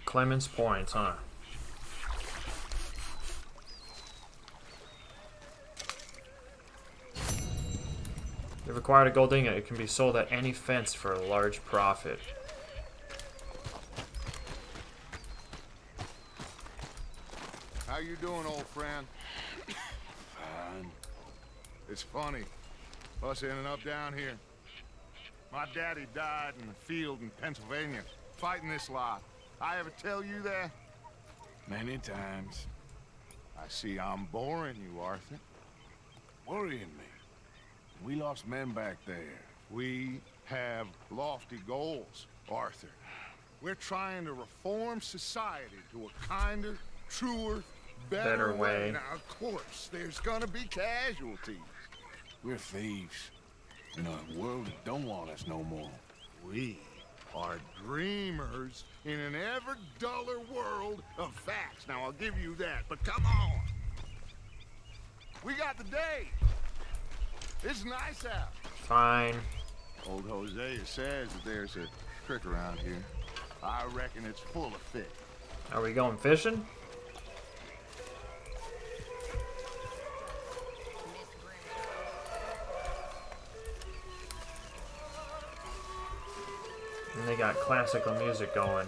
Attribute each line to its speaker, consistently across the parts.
Speaker 1: Clemens Point, huh? If acquired a gold ingot, it can be sold at any fence for a large profit.
Speaker 2: How you doing, old friend? Fine. It's funny, us ending up down here. My daddy died in the field in Pennsylvania, fighting this lot. I ever tell you that?
Speaker 3: Many times.
Speaker 2: I see I'm boring you, Arthur.
Speaker 3: Worrying me. We lost men back there.
Speaker 2: We have lofty goals, Arthur. We're trying to reform society to a kinder, truer, better way. Now, of course, there's gonna be casualties.
Speaker 3: We're thieves. In a world that don't want us no more.
Speaker 2: We are dreamers in an ever duller world of facts. Now, I'll give you that, but come on. We got the day. It's nice out.
Speaker 1: Fine.
Speaker 2: Old Hosea says that there's a creek around here. I reckon it's full of fish.
Speaker 1: Are we going fishing? And they got classical music going.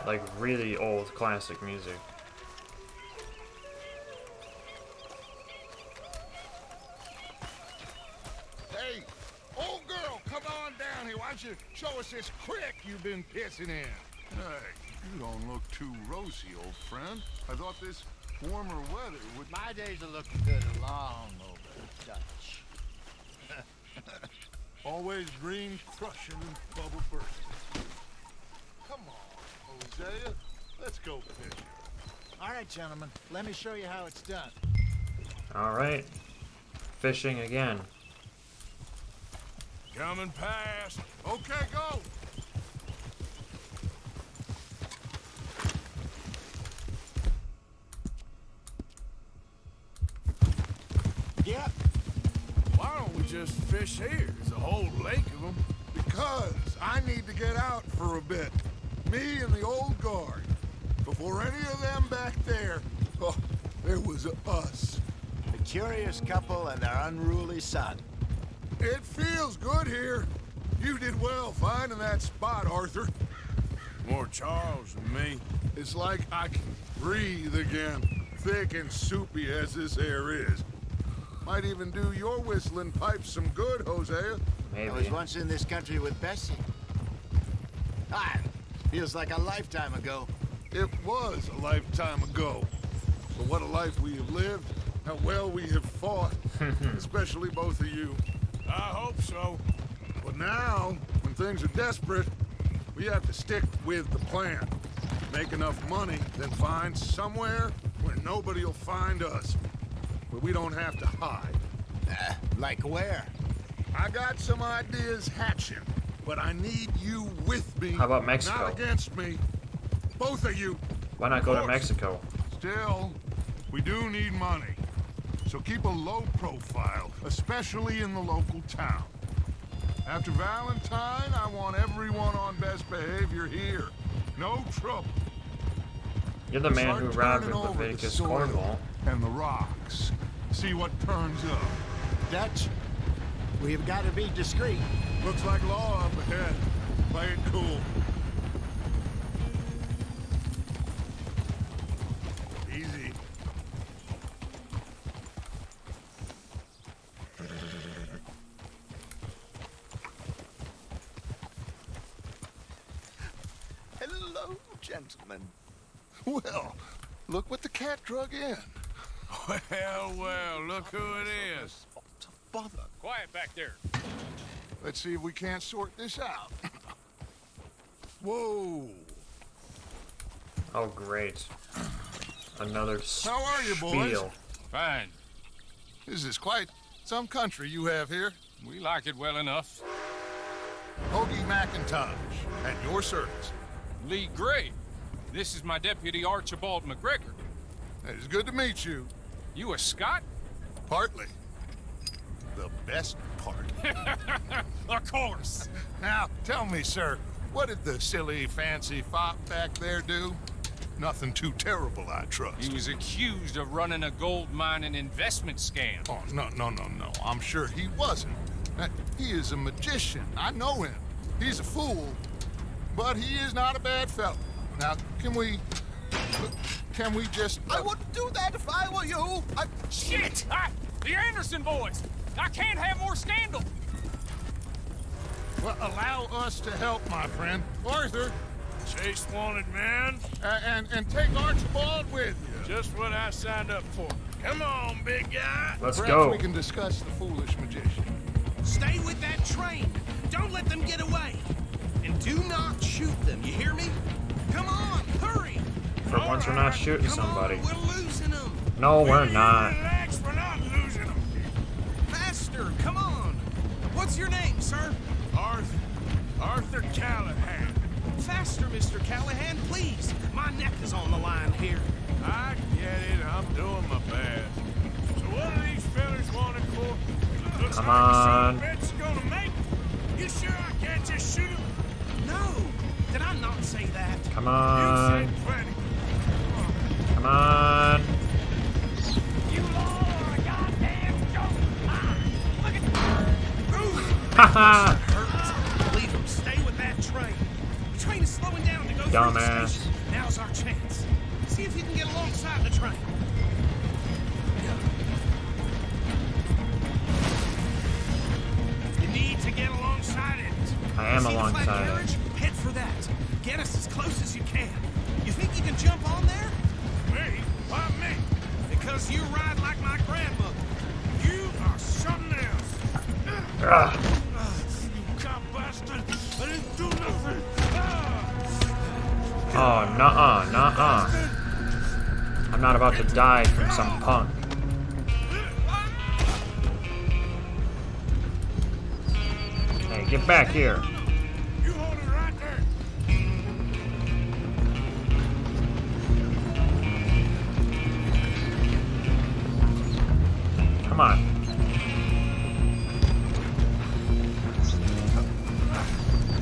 Speaker 1: Like really old classic music.
Speaker 2: Hey, old girl, come on down here. Why don't you show us this creek you've been pissing in? Hey, you don't look too rosy, old friend. I thought this warmer weather would...
Speaker 4: My days are looking good along over Dutch.
Speaker 2: Always green crushing and bubble bursting. Come on, Hosea. Let's go fishing.
Speaker 4: All right, gentlemen. Let me show you how it's done.
Speaker 1: Alright. Fishing again.
Speaker 3: Coming past.
Speaker 2: Okay, go.
Speaker 4: Yep.
Speaker 3: Why don't we just fish here? There's a whole lake of them.
Speaker 2: Because I need to get out for a bit. Me and the old guard. Before any of them back there, oh, there was us.
Speaker 4: A curious couple and their unruly son.
Speaker 2: It feels good here. You did well finding that spot, Arthur.
Speaker 3: More Charles than me.
Speaker 2: It's like I can breathe again, thick and soupy as this air is. Might even do your whistling pipes some good, Hosea.
Speaker 1: Maybe.
Speaker 4: I was once in this country with Bessie. Ah, feels like a lifetime ago.
Speaker 2: It was a lifetime ago. But what a life we have lived, how well we have fought, especially both of you.
Speaker 3: I hope so.
Speaker 2: But now, when things are desperate, we have to stick with the plan. Make enough money, then find somewhere where nobody will find us. Where we don't have to hide.
Speaker 4: Like where?
Speaker 2: I got some ideas hatching, but I need you with me.
Speaker 1: How about Mexico?
Speaker 2: Not against me. Both of you.
Speaker 1: Why not go to Mexico?
Speaker 2: Still, we do need money. So keep a low profile, especially in the local town. After Valentine, I want everyone on best behavior here. No trouble.
Speaker 1: You're the man who
Speaker 2: Start
Speaker 1: robbed
Speaker 2: turning over the
Speaker 1: Leviticus
Speaker 2: soil
Speaker 1: Cornwall.
Speaker 2: and the rocks. See what turns up.
Speaker 4: Dutch, we've got to be discreet.
Speaker 2: Looks like law up ahead. Play it cool. Easy. Hello, gentlemen. Well, look what the cat drug in.
Speaker 3: Well, look who it is.
Speaker 2: Bother.
Speaker 5: Quiet back there.
Speaker 2: Let's see if we can't sort this out. Whoa.
Speaker 1: Oh, great. Another
Speaker 2: How are you, boys?
Speaker 1: spiel.
Speaker 5: Fine.
Speaker 2: This is quite some country you have here.
Speaker 5: We like it well enough.
Speaker 2: Hoagie McIntosh, at your service.
Speaker 5: Lee Gray. This is my deputy Archibald McGregor.
Speaker 2: It's good to meet you.
Speaker 5: You a Scot?
Speaker 2: Partly. The best part.
Speaker 5: Of course.
Speaker 2: Now, tell me, sir, What did the silly, fancy fop back there do? Nothing too terrible, I trust.
Speaker 5: He was accused of running a gold mining investment scam.
Speaker 2: Oh, no. I'm sure he wasn't. He is a magician. I know him. He's a fool, but he is not a bad fellow. Now, can we just...
Speaker 6: I wouldn't do that if I were you.
Speaker 5: Shit! The Anderson boys! I can't have more scandal!
Speaker 2: Well, allow us to help, my friend. Arthur,
Speaker 3: Chase wanted, man.
Speaker 2: and take Archibald with you.
Speaker 3: Just what I signed up for. Come on, big guy.
Speaker 1: Let's
Speaker 2: Perhaps
Speaker 1: go.
Speaker 2: we can discuss the foolish magician.
Speaker 6: Stay with that train. Don't let them get away. And do not shoot them, you hear me? Come on, hurry.
Speaker 1: For once, we're not shooting
Speaker 6: Come
Speaker 1: somebody.
Speaker 6: on, we're losing them.
Speaker 1: No, we're not.
Speaker 3: Relax, we're not losing them.
Speaker 6: Faster, come on. What's your name, sir?
Speaker 3: Arthur Callahan.
Speaker 6: Faster, Mr. Callahan, please. My neck is on the line here.
Speaker 3: I get it. I'm doing my best. So what are these fellas wanted for? Looks
Speaker 1: Come
Speaker 3: like
Speaker 1: on.
Speaker 3: the son of a bitch is gonna make it. You sure I can't just shoot him?
Speaker 6: No, did I not say that?
Speaker 1: Come
Speaker 3: You
Speaker 1: on.
Speaker 3: said plenty.
Speaker 1: Come on.
Speaker 5: You all are a goddamn joke! Look at
Speaker 1: Haha.
Speaker 6: Hurts. Leave them. Stay with that train. The train is slowing down to go through the
Speaker 1: Dumbass.
Speaker 6: station. Now's our chance. See if you can get alongside the train. You need to get alongside it.
Speaker 1: I am
Speaker 6: See the flat
Speaker 1: alongside it.
Speaker 6: carriage? Head for that. Get us as close as you can. You think you can jump on there?
Speaker 3: Me? Why me?
Speaker 6: Because you ride like my grandmother.
Speaker 3: You are something else.
Speaker 1: Ugh.
Speaker 3: You cop bastard. I didn't do nothing.
Speaker 1: Oh, nuh-uh. I'm not about to die from some punk. Hey, get back here.
Speaker 3: You hold it right there.
Speaker 1: Come on.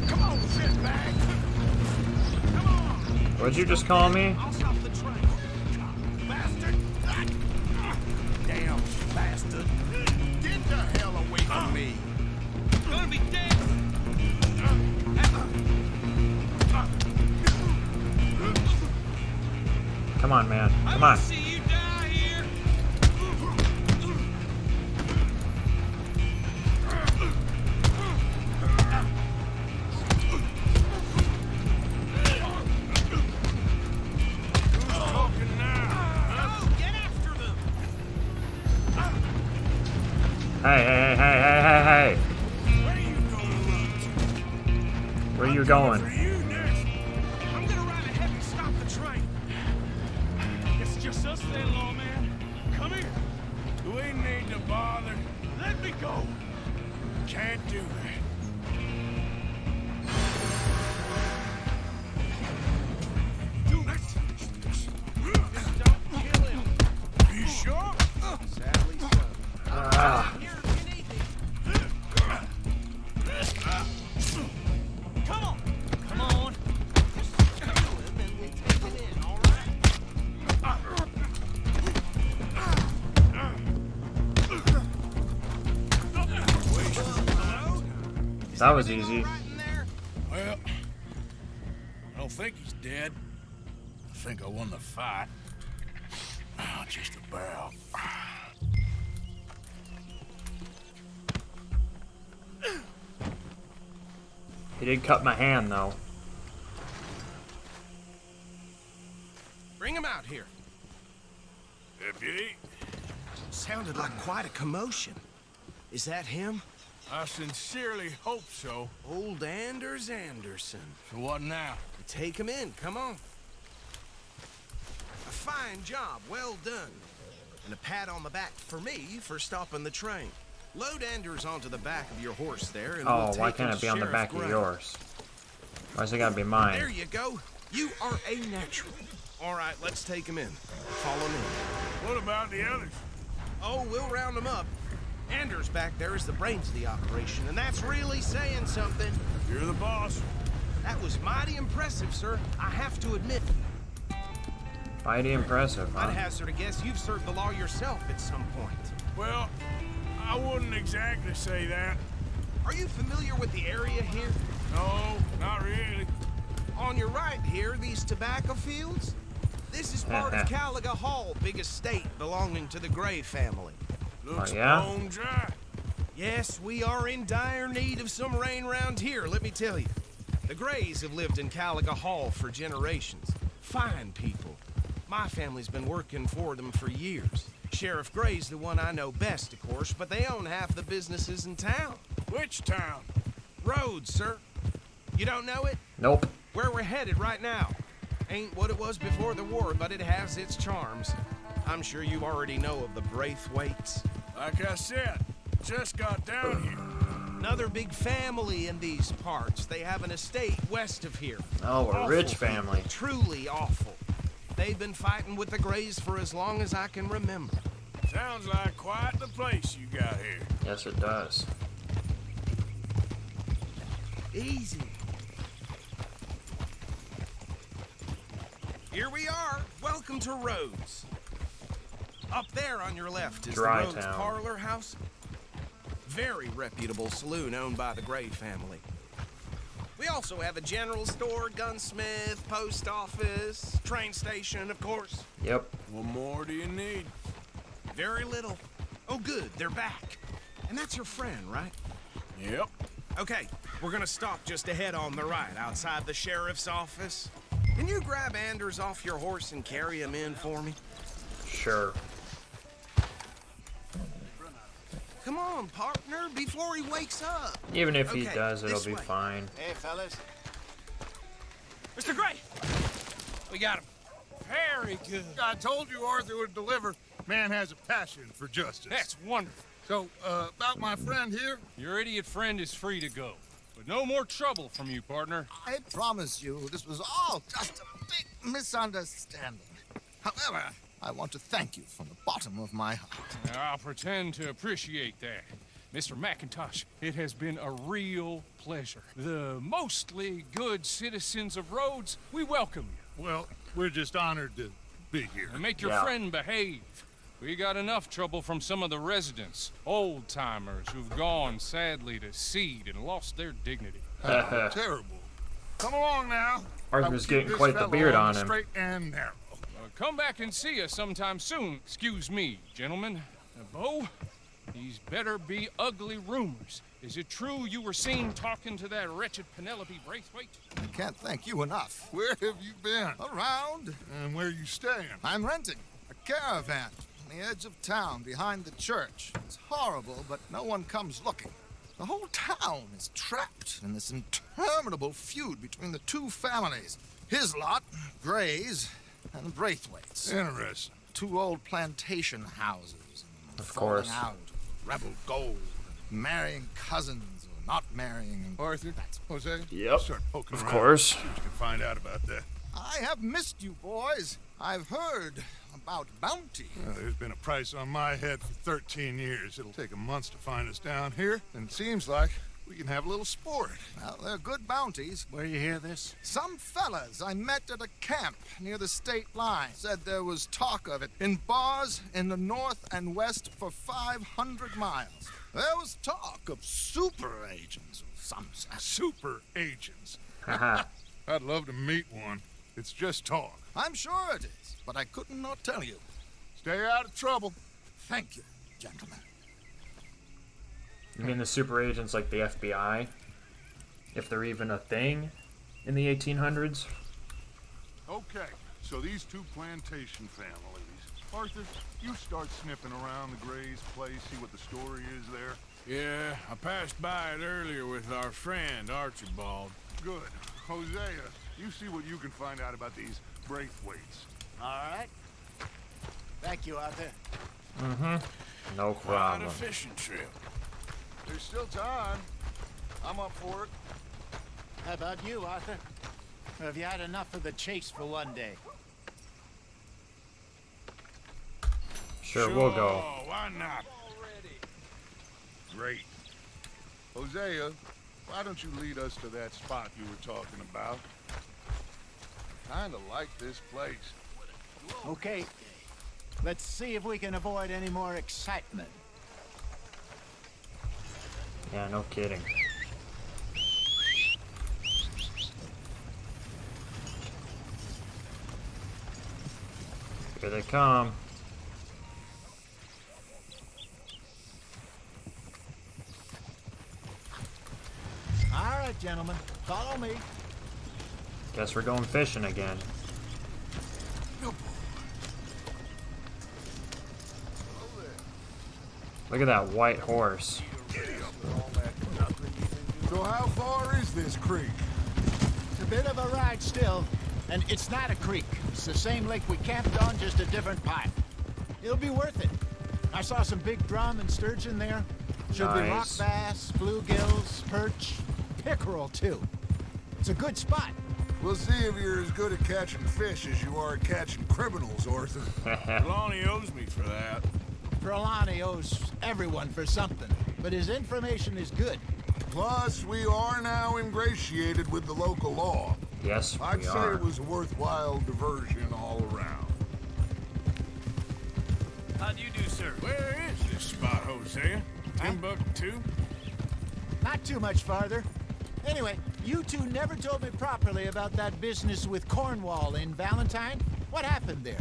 Speaker 3: Come on, shitbag. Come on,
Speaker 1: What'd you just call me?
Speaker 6: I'll stop the train.
Speaker 3: bastard.
Speaker 6: Damn bastard.
Speaker 2: Get the hell away from me.
Speaker 6: Gonna be dead.
Speaker 1: Come on, man.
Speaker 6: I
Speaker 1: Come
Speaker 6: wanna
Speaker 1: on.
Speaker 6: see you die here.
Speaker 3: Talking now.
Speaker 6: Oh, get after them.
Speaker 1: Hey.
Speaker 3: Where you going, Rhodes?
Speaker 1: Where you
Speaker 3: For
Speaker 1: going?
Speaker 3: you next.
Speaker 6: I'm gonna ride ahead and stop the train.
Speaker 3: It's just us then, lawman. Come here. We need to bother. Let me go. Can't do that. Do it.
Speaker 6: Don't kill him.
Speaker 3: You sure?
Speaker 6: Sadly so.
Speaker 1: Ah.
Speaker 6: Here, if you need me. Come on. Come on. Just kill him and we'll take it in, all right?
Speaker 1: That was easy.
Speaker 6: Right in there.
Speaker 3: Well, I don't think he's dead. I think I won the fight. Oh, just about.
Speaker 1: He did cut my hand, though.
Speaker 6: Bring him out here.
Speaker 3: Deputy,
Speaker 6: Sounded like quite a commotion. Is that him?
Speaker 3: I sincerely hope so.
Speaker 6: Old Anders Anderson.
Speaker 3: So what now?
Speaker 6: Take him in, come on. A fine job, well done. And a pat on the back for me for stopping the train. Load Anders onto the back of your horse there, and
Speaker 1: Oh,
Speaker 6: we'll
Speaker 1: why
Speaker 6: take
Speaker 1: can't
Speaker 6: him
Speaker 1: it
Speaker 6: to
Speaker 1: be on the
Speaker 6: Sheriff
Speaker 1: back of
Speaker 6: Grant.
Speaker 1: yours? Why's it gotta be
Speaker 6: There
Speaker 1: mine?
Speaker 6: you go. You are a natural. All right, let's take him in. Follow me.
Speaker 3: What about the others?
Speaker 6: Oh, we'll round them up. Anders back there is the brains of the operation, and that's really saying something.
Speaker 3: You're the boss.
Speaker 6: That was mighty impressive, sir. I have to admit.
Speaker 1: Mighty impressive, huh?
Speaker 6: I'd hazard a guess you've served the law yourself at some point.
Speaker 3: Well, I wouldn't exactly say that.
Speaker 6: Are you familiar with the area here?
Speaker 3: No, not really.
Speaker 6: On your right here, these tobacco fields? This is part of Caliga Hall, big estate belonging to the Gray family.
Speaker 3: Looks
Speaker 1: yeah?
Speaker 3: bone dry.
Speaker 6: Yes, we are in dire need of some rain round here, let me tell you. The Grays have lived in Caliga Hall for generations. Fine people. My family's been working for them for years. Sheriff Gray's the one I know best, of course, but they own half the businesses in town.
Speaker 3: Which town?
Speaker 6: Rhodes, sir. You don't know it?
Speaker 1: Nope.
Speaker 6: Where we're headed right now. Ain't what it was before the war, but it has its charms. I'm sure you already know of the Braithwaites.
Speaker 3: Like I said, just got down here.
Speaker 6: Another big family in these parts. They have an estate west of here.
Speaker 1: Oh, a
Speaker 6: Awful
Speaker 1: rich
Speaker 6: people,
Speaker 1: family.
Speaker 6: Truly awful. They've been fighting with the Grays for as long as I can remember.
Speaker 3: Sounds like quite the place you got here.
Speaker 1: Yes, it does.
Speaker 6: Easy. Here we are. Welcome to Rhodes. Up there on your left is
Speaker 1: Dry
Speaker 6: the Rhodes
Speaker 1: town.
Speaker 6: Parlor House. Very reputable saloon owned by the Gray family. We also have a general store, gunsmith, post office, train station, of course.
Speaker 1: Yep.
Speaker 3: What more do you need?
Speaker 6: Very little. Oh, good. They're back. And that's your friend, right?
Speaker 3: Yep.
Speaker 6: Okay, we're gonna stop just ahead on the right, outside the sheriff's office. Can you grab Anders off your horse and carry him in for me?
Speaker 1: Sure.
Speaker 6: Come on, partner, before he wakes up.
Speaker 1: Even if he
Speaker 6: Okay,
Speaker 1: does, it'll
Speaker 6: this
Speaker 1: be
Speaker 6: way.
Speaker 1: fine.
Speaker 4: Hey, fellas.
Speaker 3: Mr. Gray! We got him. Very good.
Speaker 2: I told you Arthur would deliver. Man has a passion for justice.
Speaker 3: That's wonderful.
Speaker 2: So, about my friend here,
Speaker 3: Your idiot friend is free to go. But no more trouble from you, partner.
Speaker 4: I promise you this was all just a big misunderstanding. However, I want to thank you from the bottom of my heart.
Speaker 3: I'll pretend to appreciate that. Mr. McIntosh, it has been a real pleasure. The mostly good citizens of Rhodes, we welcome you.
Speaker 2: well, we're just honored to be here.
Speaker 3: And make your
Speaker 1: Yeah.
Speaker 3: friend behave. We got enough trouble from some of the residents, old-timers who've gone, sadly, to seed and lost their dignity.
Speaker 2: Terrible. Come along now.
Speaker 1: Arthur's
Speaker 2: I will keep
Speaker 1: getting
Speaker 2: this
Speaker 1: quite the
Speaker 2: fellow
Speaker 1: beard
Speaker 2: on
Speaker 1: on
Speaker 2: the
Speaker 1: him.
Speaker 2: Straight and narrow.
Speaker 3: Come back and see us sometime soon. Excuse me, gentlemen. Bo, these better be ugly rumors. Is it true you were seen talking to that wretched Penelope Braithwaite?
Speaker 4: I can't thank you enough.
Speaker 2: Where have you been?
Speaker 4: Around,
Speaker 2: And where you staying?
Speaker 4: I'm renting a caravan on the edge of town behind the church. It's horrible, but no one comes looking. The whole town is trapped in this interminable feud between the two families. His lot, Gray's, and the Braithwaites.
Speaker 2: Interesting.
Speaker 4: Two old plantation houses. And
Speaker 1: Of
Speaker 4: falling
Speaker 1: course.
Speaker 4: out, rebel gold, marrying cousins or not marrying. And
Speaker 2: Arthur, Jose?
Speaker 1: Yep,
Speaker 2: Start poking
Speaker 1: of
Speaker 2: around.
Speaker 1: course.
Speaker 2: See what you can find out about that.
Speaker 4: I have missed you, boys. I've heard about bounty.
Speaker 2: There's been a price on my head for 13 years. It'll take 'em months to find us down here, and it seems like we can have a little sport.
Speaker 4: Well, they're good bounties.
Speaker 2: Where you hear this?
Speaker 4: Some fellas I met at a camp near the state line said there was talk of it in bars in the north and west for 500 miles. There was talk of super agents of some sort.
Speaker 2: Super agents.
Speaker 1: Haha.
Speaker 2: I'd love to meet one. It's just talk.
Speaker 4: I'm sure it is, but I couldn't not tell you.
Speaker 2: Stay out of trouble.
Speaker 4: Thank you, gentlemen.
Speaker 1: You mean the super agents like the FBI? If they're even a thing in the 1800s?
Speaker 2: Okay, so these two plantation families. Arthur, you start sniffing around the Gray's place, see what the story is there.
Speaker 3: Yeah, I passed by it earlier with our friend Archibald.
Speaker 2: Good. Hosea, you see what you can find out about these Braithwaites.
Speaker 4: All right. Thank you, Arthur.
Speaker 1: No
Speaker 3: Quite a
Speaker 1: problem.
Speaker 3: fishing trip.
Speaker 2: There's still time. I'm up for it.
Speaker 4: How about you, Arthur? Or have you had enough of the chase for one day?
Speaker 1: Sure, we'll go.
Speaker 3: Why not?
Speaker 2: Great. Hosea, why don't you lead us to that spot you were talking about? Kinda like this place.
Speaker 7: Okay. Let's see if we can avoid any more excitement.
Speaker 1: Yeah, no kidding. Here they come.
Speaker 7: All right, gentlemen. Follow me.
Speaker 1: Guess we're going fishing again. Look at that white horse.
Speaker 2: So how far is this creek?
Speaker 7: It's a bit of a ride still, and it's not a creek. It's the same lake we camped on, just a different pipe. It'll be worth it. I saw some big drum and sturgeon there. Should be rock
Speaker 1: Nice.
Speaker 7: bass, bluegills, perch, pickerel too. It's a good spot.
Speaker 2: We'll see if you're as good at catching fish as you are at catching criminals, Arthur.
Speaker 3: Lonnie owes me for that.
Speaker 7: Trelawney owes everyone for something, but his information is good.
Speaker 2: Plus, we are now ingratiated with the local law.
Speaker 1: Yes,
Speaker 2: I'd
Speaker 1: we
Speaker 2: say
Speaker 1: are.
Speaker 2: it was a worthwhile diversion all around.
Speaker 5: How do you do, sir?
Speaker 3: Where is this spot, Hosea? Timbuktu?
Speaker 7: Not too much farther. Anyway, you two never told me properly about that business with Cornwall in Valentine. What happened there?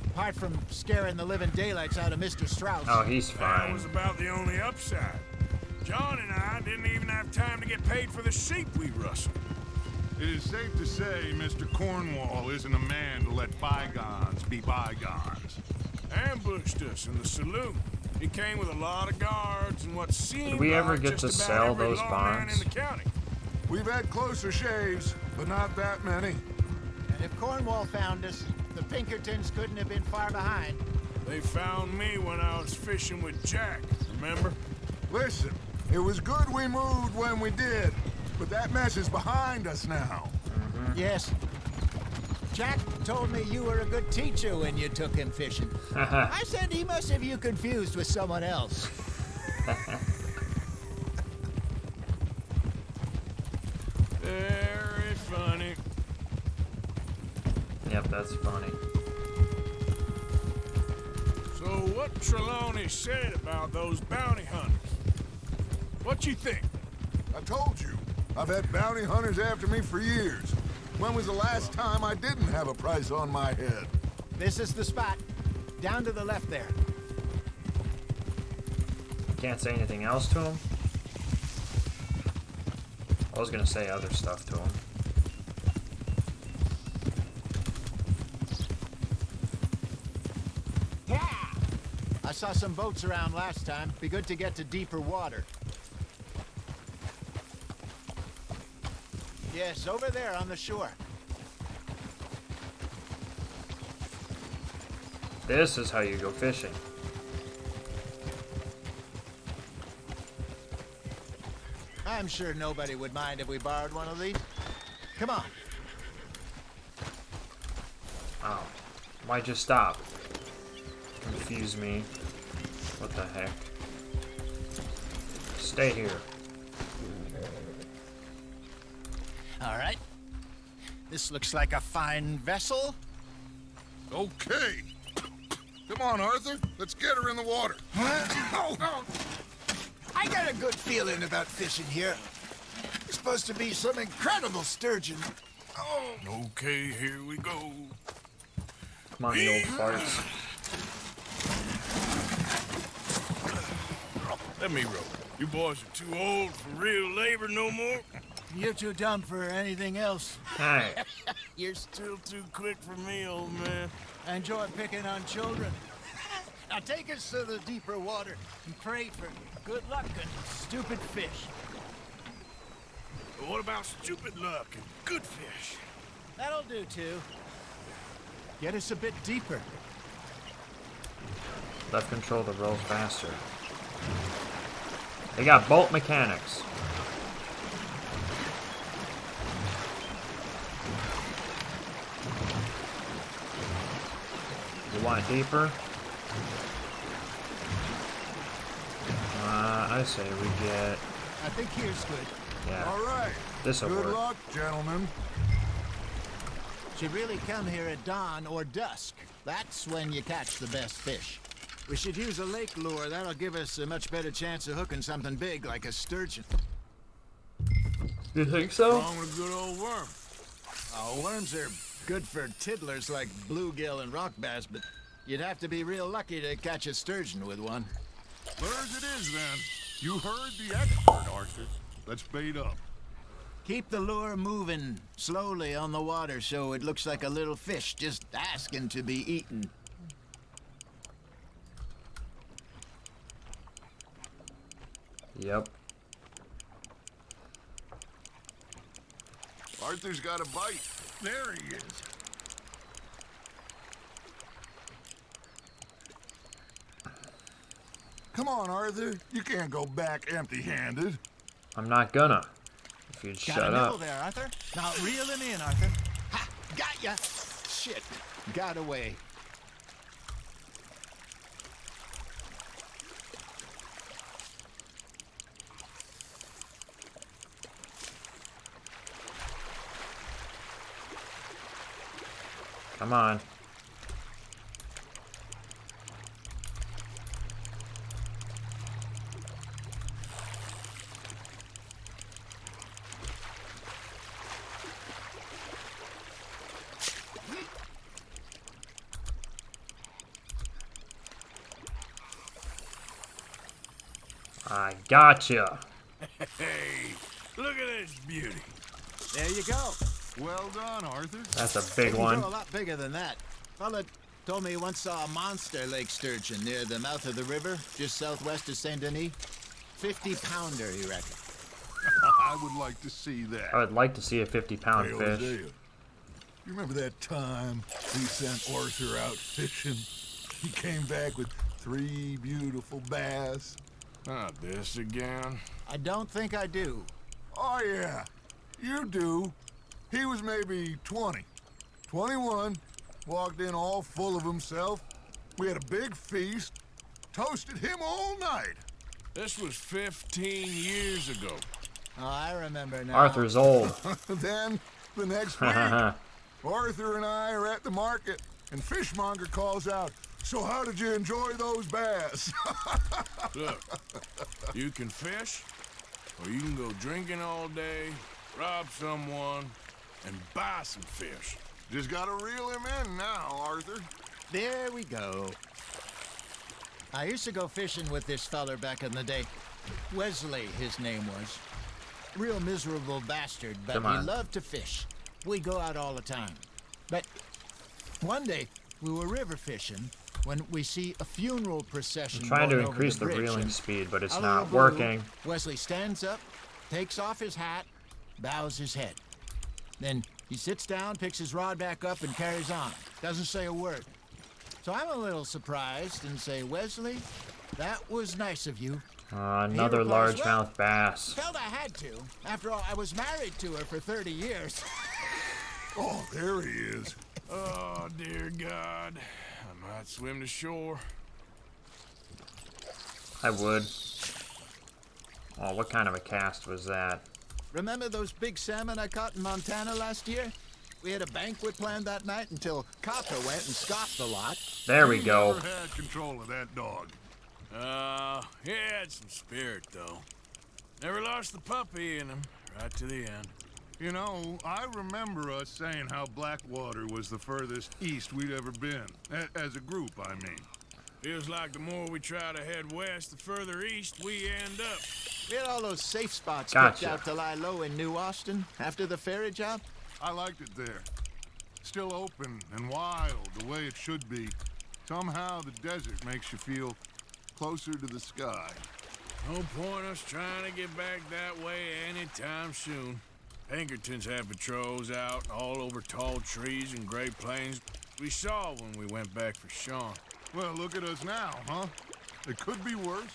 Speaker 7: Apart from scaring the living daylights out of Mr. Strauss.
Speaker 1: Oh, he's
Speaker 3: That
Speaker 1: fine.
Speaker 3: was about the only upside. John and I didn't even have time to get paid for the sheep we rustled.
Speaker 2: It is safe to say Mr. Cornwall isn't a man to let bygones be bygones.
Speaker 3: Ambushed us in the saloon. He came with a lot of guards and what seemed
Speaker 1: Did we ever
Speaker 3: like
Speaker 1: get
Speaker 3: just
Speaker 1: to
Speaker 3: about
Speaker 1: sell
Speaker 3: every
Speaker 1: those
Speaker 3: lawman
Speaker 1: bonds?
Speaker 3: in the county.
Speaker 2: We've had closer shaves, but not that many.
Speaker 7: And if Cornwall found us, the Pinkertons couldn't have been far behind.
Speaker 3: They found me when I was fishing with Jack, remember?
Speaker 2: Listen, it was good we moved when we did, but that mess is behind us now.
Speaker 7: Yes. Jack told me you were a good teacher when you took him fishing. I said he must have you confused with someone else.
Speaker 3: Very funny.
Speaker 1: Yep, that's funny.
Speaker 3: So what Trelawney said about those bounty hunters? What you think?
Speaker 2: I told you, I've had bounty hunters after me for years. When was the last time I didn't have a price on my head?
Speaker 7: This is the spot. Down to the left there.
Speaker 1: Can't say anything else to him. I was gonna say other stuff to him.
Speaker 7: Yeah! I saw some boats around last time. Be good to get to deeper water. Yes, over there on the shore.
Speaker 1: This is how you go fishing.
Speaker 7: I'm sure nobody would mind if we borrowed one of these. Come on.
Speaker 1: Oh, why'd you stop? Confuse me. What the heck? Stay here.
Speaker 7: All right. This looks like a fine vessel.
Speaker 2: Okay. Come on, Arthur. Let's get her in the water.
Speaker 4: I got a good feeling about fishing here. There's supposed to be some incredible sturgeon. Oh,
Speaker 3: Okay, here we go.
Speaker 1: Come on, you old farts.
Speaker 3: Let me row. You boys are too old for real labor no more.
Speaker 7: You're too dumb for anything else.
Speaker 1: Hey,
Speaker 3: You're still too quick for me, old man.
Speaker 7: I enjoy picking on children. Now take us to the deeper water and pray for good luck and stupid fish.
Speaker 3: But what about stupid luck and good fish?
Speaker 7: That'll do too. Get us a bit deeper.
Speaker 1: left control to row faster. They got boat mechanics. You want it deeper? I say we get...
Speaker 7: I think here's good.
Speaker 1: Yeah.
Speaker 2: All right.
Speaker 1: This'll
Speaker 2: Good
Speaker 1: work.
Speaker 2: luck, gentlemen.
Speaker 7: Should really come here at dawn or dusk. That's when you catch the best fish. We should use a lake lure. That'll give us a much better chance of hooking something big like a sturgeon.
Speaker 1: You think so?
Speaker 2: Wrong with a good old worm.
Speaker 7: Oh, worms are good for tiddlers like bluegill and rock bass, but you'd have to be real lucky to catch a sturgeon with one.
Speaker 2: Where's it is, then? You heard the expert, Arthur. Let's bait up.
Speaker 7: Keep the lure moving slowly on the water so it looks like a little fish just asking to be eaten.
Speaker 1: Yep.
Speaker 2: Arthur's got a bite. There he is. Come on, Arthur. You can't go back empty-handed.
Speaker 1: I'm not gonna. If you'd
Speaker 7: Got
Speaker 1: shut
Speaker 7: a nibble
Speaker 1: up.
Speaker 7: there, Arthur. Now reel him in, Arthur. Ha! Got ya! Shit. Got away.
Speaker 1: Come on. I gotcha.
Speaker 2: Hey, look at this beauty.
Speaker 7: There you go.
Speaker 2: Well done, Arthur.
Speaker 1: That's a big
Speaker 7: You can
Speaker 1: one.
Speaker 7: go a lot bigger than that. Fella told me he once saw a monster lake sturgeon near the mouth of the river, just southwest of Saint Denis. 50-pounder, he reckoned.
Speaker 2: I would like to see that.
Speaker 1: I would like to see a 50-pound
Speaker 2: Hey,
Speaker 1: fish.
Speaker 2: Hosea, you remember that time we sent Arthur out fishing? He came back with 3 beautiful bass.
Speaker 3: Not this again.
Speaker 7: I don't think I do.
Speaker 2: Oh, yeah. You do. He was maybe 20. 21. Walked in all full of himself. We had a big feast. Toasted him all night.
Speaker 3: This was 15 years ago.
Speaker 7: Oh, I remember now.
Speaker 1: Arthur's old.
Speaker 2: Then, the next week, Arthur and I are at the market, and Fishmonger calls out, "So how did you enjoy those bass?"
Speaker 3: Look, you can fish, or you can go drinking all day, rob someone, and buy some fish.
Speaker 2: Just gotta reel him in now, Arthur.
Speaker 7: There we go. I used to go fishing with this feller back in the day. Wesley, his name was. Real miserable bastard, but
Speaker 1: Come
Speaker 7: he
Speaker 1: on.
Speaker 7: loved to fish. We go out all the time. But one day, we were river fishing when we see a funeral procession
Speaker 1: I'm trying to
Speaker 7: going over
Speaker 1: increase the
Speaker 7: bridge,
Speaker 1: reeling
Speaker 7: and
Speaker 1: speed, but it's
Speaker 7: out of the
Speaker 1: not
Speaker 7: blue,
Speaker 1: working.
Speaker 7: Wesley stands up, takes off his hat, bows his head. Then he sits down, picks his rod back up, and carries on. Doesn't say a word. So I'm a little surprised and say, "Wesley, that was nice of you."
Speaker 1: Another
Speaker 7: replies,
Speaker 1: largemouth bass.
Speaker 7: Felt I had to. After all, I was married to her for 30 years.
Speaker 2: Oh, there he is.
Speaker 3: Oh, dear God. I might swim to shore.
Speaker 1: I would. Oh, what kind of a cast was that?
Speaker 7: Remember those big salmon I caught in Montana last year? We had a banquet planned that night until Copper went and scoffed the lot.
Speaker 1: There we
Speaker 2: You
Speaker 1: go.
Speaker 2: never had control of that dog.
Speaker 3: He had some spirit, though. Never lost the puppy in him, right to the end.
Speaker 2: You know, I remember us saying how Blackwater was the furthest east we'd ever been. As a group, I mean.
Speaker 3: Feels like the more we try to head west, the further east we end up.
Speaker 7: We had all those safe spots
Speaker 1: Gotcha.
Speaker 7: picked out to lie low in New Austin after the ferry job.
Speaker 2: I liked it there. Still open and wild, the way it should be. Somehow the desert makes you feel closer to the sky.
Speaker 3: No point us trying to get back that way anytime soon. Pinkertons have patrols out all over tall trees and Great Plains. We saw when we went back for Sean.
Speaker 2: Well, look at us now, huh? It could be worse.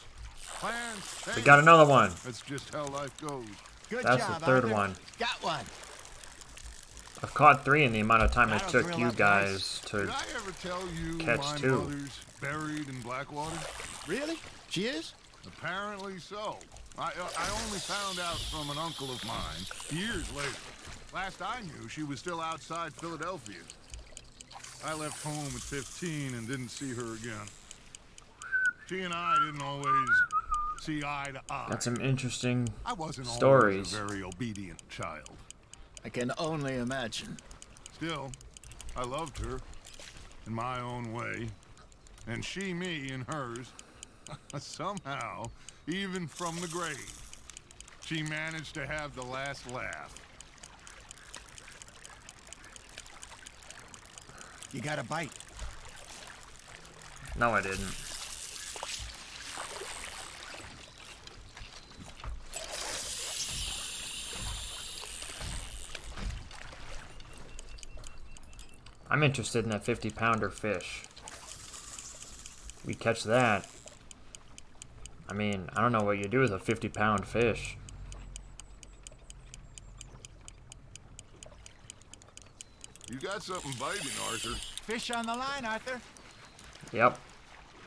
Speaker 2: Plans
Speaker 1: We
Speaker 2: change.
Speaker 1: got another one.
Speaker 2: That's just how life goes.
Speaker 7: Good
Speaker 1: That's
Speaker 7: job,
Speaker 1: the third
Speaker 7: Arthur.
Speaker 1: one.
Speaker 7: Got one.
Speaker 1: I've caught 3 in the amount of time it
Speaker 7: That'll
Speaker 1: took
Speaker 7: thrill
Speaker 1: you
Speaker 7: up
Speaker 1: guys
Speaker 2: Did
Speaker 1: to...
Speaker 2: I ever tell you
Speaker 1: catch
Speaker 2: my
Speaker 1: 2.
Speaker 2: mother's buried in Blackwater?
Speaker 7: Really? She is?
Speaker 2: Apparently so. I only found out from an uncle of mine years later. Last I knew, she was still outside Philadelphia. I left home at 15 and didn't see her again. She and I didn't always see eye to eye.
Speaker 1: Got some interesting
Speaker 2: I wasn't
Speaker 1: stories.
Speaker 2: always a very obedient child.
Speaker 4: I can only imagine.
Speaker 2: Still, I loved her in my own way, and she me in hers. Somehow, even from the grave, she managed to have the last laugh.
Speaker 7: You got a bite.
Speaker 1: No, I didn't. I'm interested in that 50-pounder fish. We catch that. I mean, I don't know what you do with a 50-pound fish.
Speaker 2: You got something biting, Arthur.
Speaker 7: Fish on the line, Arthur.
Speaker 1: Yep.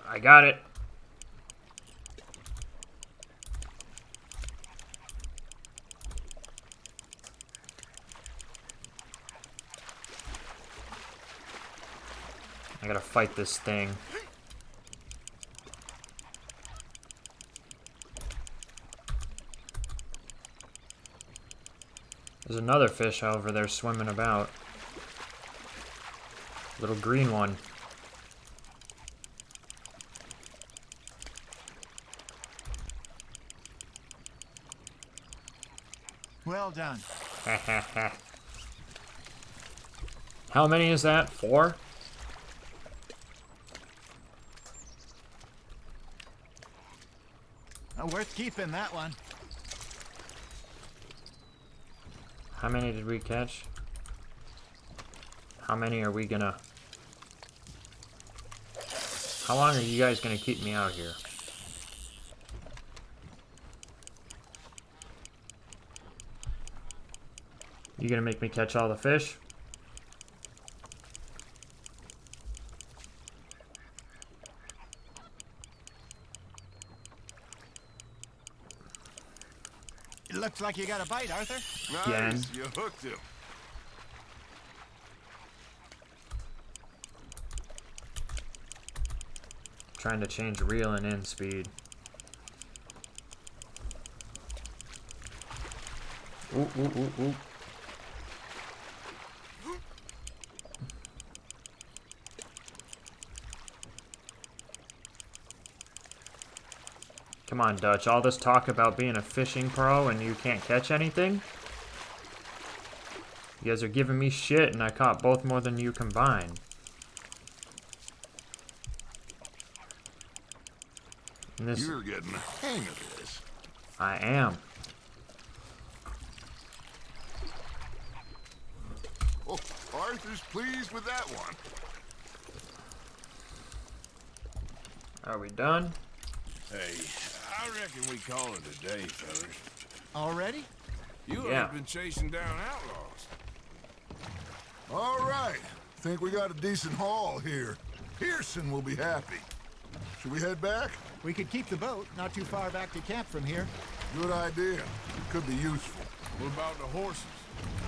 Speaker 1: I got it. I gotta fight this thing. There's another fish over there swimming about. Little green one.
Speaker 7: Well done.
Speaker 1: How many is that? 4?
Speaker 7: Worth keeping, that one.
Speaker 1: How many did we catch? How many are we gonna... How long are you guys gonna keep me out here? You gonna make me catch all the fish?
Speaker 7: It looks like you got a bite, Arthur.
Speaker 1: Again.
Speaker 2: Nice, you hooked him.
Speaker 1: Trying to change reel and in speed. Ooh, ooh, ooh, ooh. Come on, Dutch. All this talk about being a fishing pro and you can't catch anything? You guys are giving me shit and I caught both more than you combined. And this,
Speaker 2: You're getting the hang of this.
Speaker 1: I am.
Speaker 2: Oh, Arthur's pleased with that one.
Speaker 1: Are we done?
Speaker 8: Hey, I reckon we call it a day, fellas.
Speaker 7: Already?
Speaker 8: You
Speaker 1: Yeah.
Speaker 8: ain't been chasing down outlaws.
Speaker 2: All right. Think we got a decent haul here. Pearson will be happy. Should we head back?
Speaker 7: We could keep the boat not too far back to camp from here.
Speaker 2: Good idea. It could be useful.
Speaker 8: What about the horses?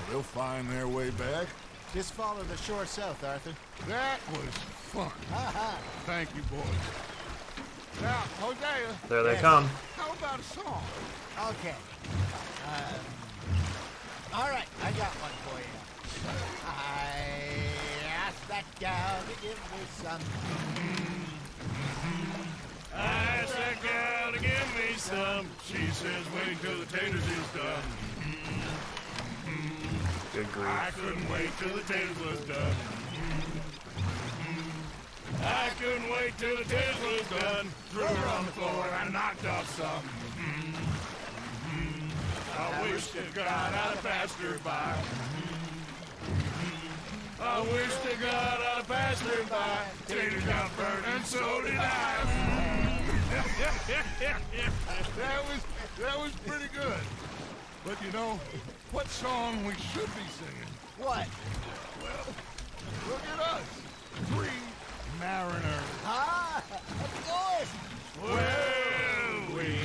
Speaker 2: They'll find their way back.
Speaker 7: Just follow the shore south, Arthur.
Speaker 2: That was fun. Thank you, boys. Now, Hosea,
Speaker 1: There they
Speaker 7: Yes.
Speaker 1: come.
Speaker 2: how about a song?
Speaker 7: Okay. All right, I got one for you. I asked that gal to give me some.
Speaker 8: I asked that gal to give me some. She says wait till the taters is done.
Speaker 1: Good grief.
Speaker 8: I couldn't wait till the taters was done. I couldn't wait till the taters was done. Threw her on the floor and knocked off some. I wish to God I'd have passed her by. I wish to God I'd have passed her by. Taters got burned and so did I.
Speaker 2: That was pretty good. But you know, what song we should be singing?
Speaker 7: What?
Speaker 2: Well, look at us. 3 mariners.
Speaker 7: Ah, of course.
Speaker 8: Well, we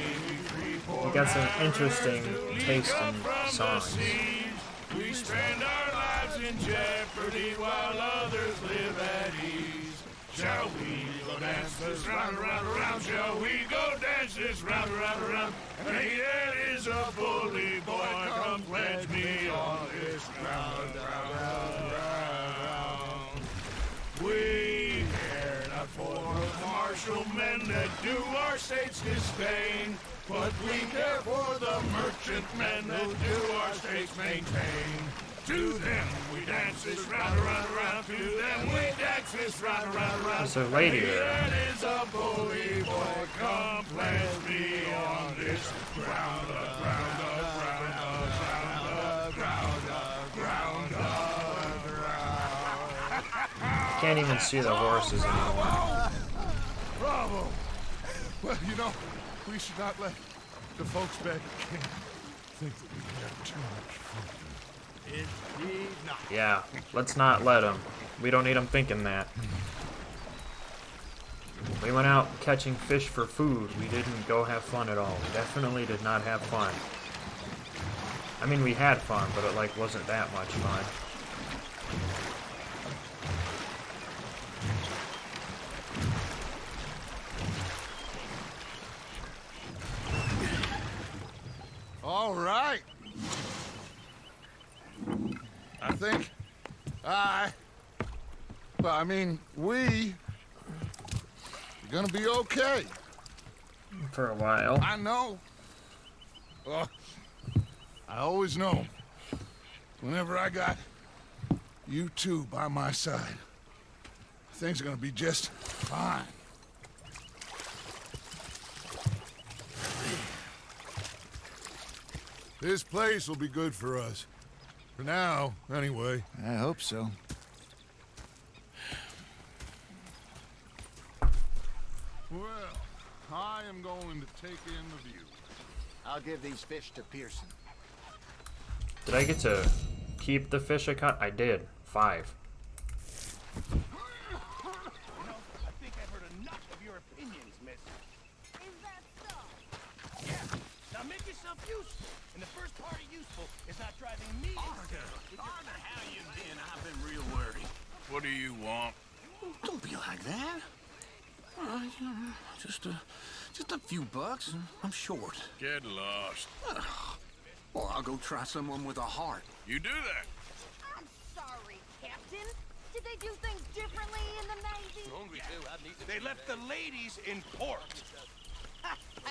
Speaker 8: 3 poor
Speaker 1: got some interesting taste in songs.
Speaker 8: We spend our lives in jeopardy while others live at ease. Shall we go dance this round, around, around? Shall we go dance this round, around, around? And he that is a bully boy, come pledge me on this ground, round. We care not for the martial men that do our state's disdain, but we care for the merchant men that do our states maintain. To them we dance this round, around, around. To them we dance this round, around, around.
Speaker 1: There's a lady
Speaker 8: He
Speaker 1: there.
Speaker 8: that is a bully boy, come pledge me on this ground, ground,
Speaker 1: Can't even see the horses anymore.
Speaker 2: Bravo! Well, you know, we should not let the folks back at camp think that we have too much fun.
Speaker 4: Indeed not.
Speaker 1: Yeah, let's not let them. We don't need them thinking that. We went out catching fish for food. We didn't go have fun at all. We definitely did not have fun. I mean, we had fun, but it like wasn't that much fun.
Speaker 2: All right. I think we are gonna be okay.
Speaker 1: For a while.
Speaker 2: I know. I always know. Whenever I got you two by my side, things are gonna be just fine. This place will be good for us. For now, anyway.
Speaker 4: I hope so.
Speaker 2: Well, I am going to take in the view.
Speaker 7: I'll give these fish to Pearson.
Speaker 1: Did I get to keep the fish I caught? I did. 5.
Speaker 5: You know, I think I've heard enough of your opinions, miss.
Speaker 9: Is that so?
Speaker 5: Yeah. Now make yourself useful. And the first part of useful is not driving me. Arthur, how you been? I've been real worried.
Speaker 8: What do you want?
Speaker 5: Don't be like that. Just a few bucks. I'm short.
Speaker 8: Get lost.
Speaker 5: Well, I'll go try someone with a heart.
Speaker 8: You do that.
Speaker 9: I'm sorry, Captain. Did they do things differently in the Navy?
Speaker 5: They left the ladies in port.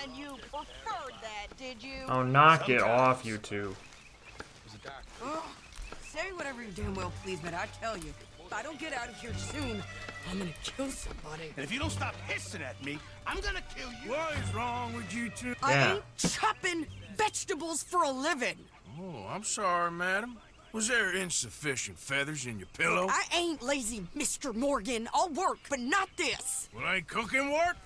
Speaker 9: And you preferred that, did you?
Speaker 1: Oh, knock it off, you two.
Speaker 10: Oh, say whatever you damn well please, but I tell you, if I don't get out of here soon, I'm gonna kill somebody.
Speaker 5: And if you don't stop hissing at me, I'm gonna kill you.
Speaker 8: What is wrong with you two?
Speaker 10: I
Speaker 1: Yeah.
Speaker 10: ain't chopping vegetables for a living.
Speaker 8: Oh, I'm sorry, madam. Was there insufficient feathers in your pillow?
Speaker 10: I ain't lazy, Mr. Morgan. I'll work, but not this.
Speaker 8: Well, ain't cooking work?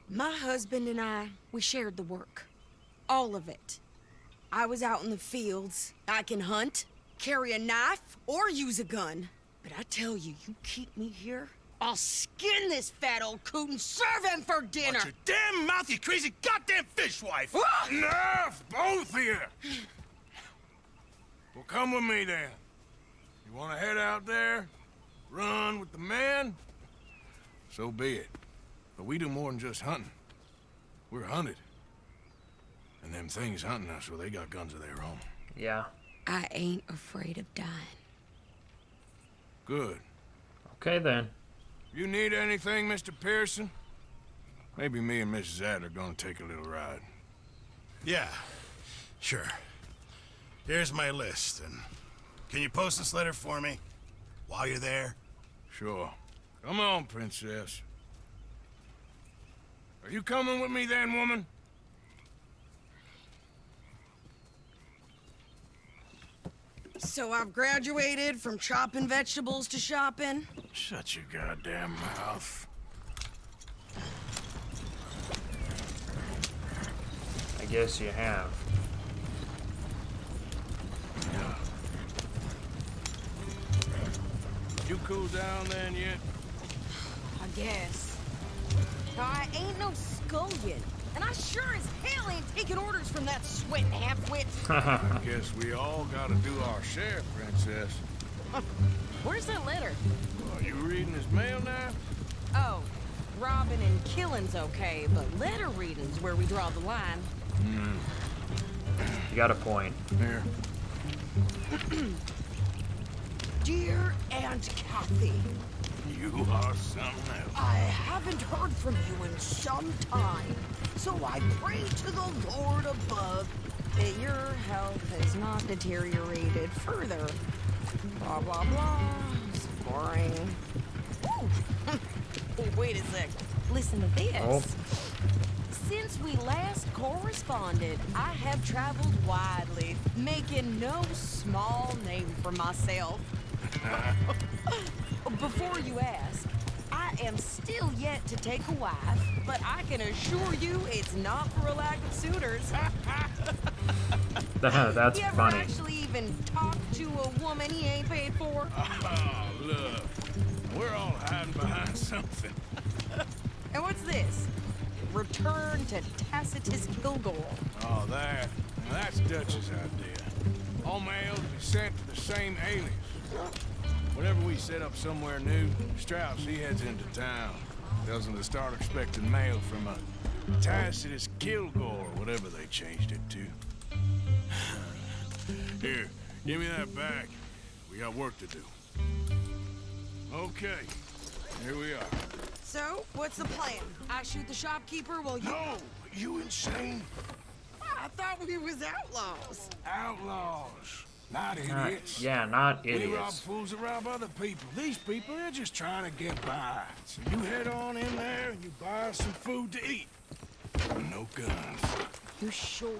Speaker 10: My husband and I, we shared the work. All of it. I was out in the fields. I can hunt, carry a knife, or use a gun. But I tell you, you keep me here, I'll skin this fat old coot and serve him for dinner.
Speaker 5: Watch your damn mouth, you crazy goddamn fishwife!
Speaker 8: Enough, both of you! Well, come with me then. You want to head out there, run with the men? So be it. But we do more than just hunting. We're hunted. And them things hunting us, well, they got guns of their own.
Speaker 1: Yeah.
Speaker 10: I ain't afraid of dying.
Speaker 8: Good.
Speaker 1: Okay, then.
Speaker 8: You need anything, Mr. Pearson? Maybe me and Mrs. Adler are gonna take a little ride.
Speaker 6: Yeah, sure. Here's my list, and can you post this letter for me while you're there?
Speaker 8: Sure. Come on, princess. Are you coming with me then, woman?
Speaker 10: So I've graduated from chopping vegetables to shopping.
Speaker 8: Shut your goddamn mouth.
Speaker 1: I guess you have.
Speaker 8: You cool down then yet?
Speaker 10: I guess. I ain't no scullion, and I sure as hell ain't taking orders from that sweating half-wit.
Speaker 8: I guess we all gotta do our share, Princess.
Speaker 10: Where's that letter?
Speaker 8: Are you reading his mail now?
Speaker 10: Oh, robbing and killing's okay, but letter reading's where we draw the line.
Speaker 1: You got a point.
Speaker 8: Here.
Speaker 10: Dear Aunt Kathy,
Speaker 8: You are something else.
Speaker 10: I haven't heard from you in some time, so I pray to the Lord above that your health has not deteriorated further. Blah, blah, blah. It's boring. Ooh. Wait a sec. Listen to this.
Speaker 1: Oh.
Speaker 10: Since we last corresponded, I have traveled widely, making no small name for myself. Before you ask, I am still yet to take a wife, but I can assure you it's not for a lack of suitors.
Speaker 1: That's
Speaker 10: You ever
Speaker 1: funny.
Speaker 10: actually even talked to a woman he ain't paid for?
Speaker 8: Oh, look. We're all hiding behind something.
Speaker 10: And what's this? Return to Tacitus Kilgore.
Speaker 8: Oh, that's Dutch's idea. All mail be sent to the same alias. Whenever we set up somewhere new, Strauss, he heads into town. Tells them to start expecting mail from a Tacitus Kilgore, whatever they changed it to. Here, give me that back. We got work to do. Okay, here we are.
Speaker 10: So, what's the plan? I shoot the shopkeeper while you...
Speaker 8: No, you insane?
Speaker 10: I thought we was outlaws.
Speaker 8: Outlaws, not idiots.
Speaker 1: Yeah, not
Speaker 8: We rob
Speaker 1: idiots.
Speaker 8: fools that rob other people. These people, they're just trying to get by. So you head on in there and you buy us some food to eat. No guns.
Speaker 10: You sure?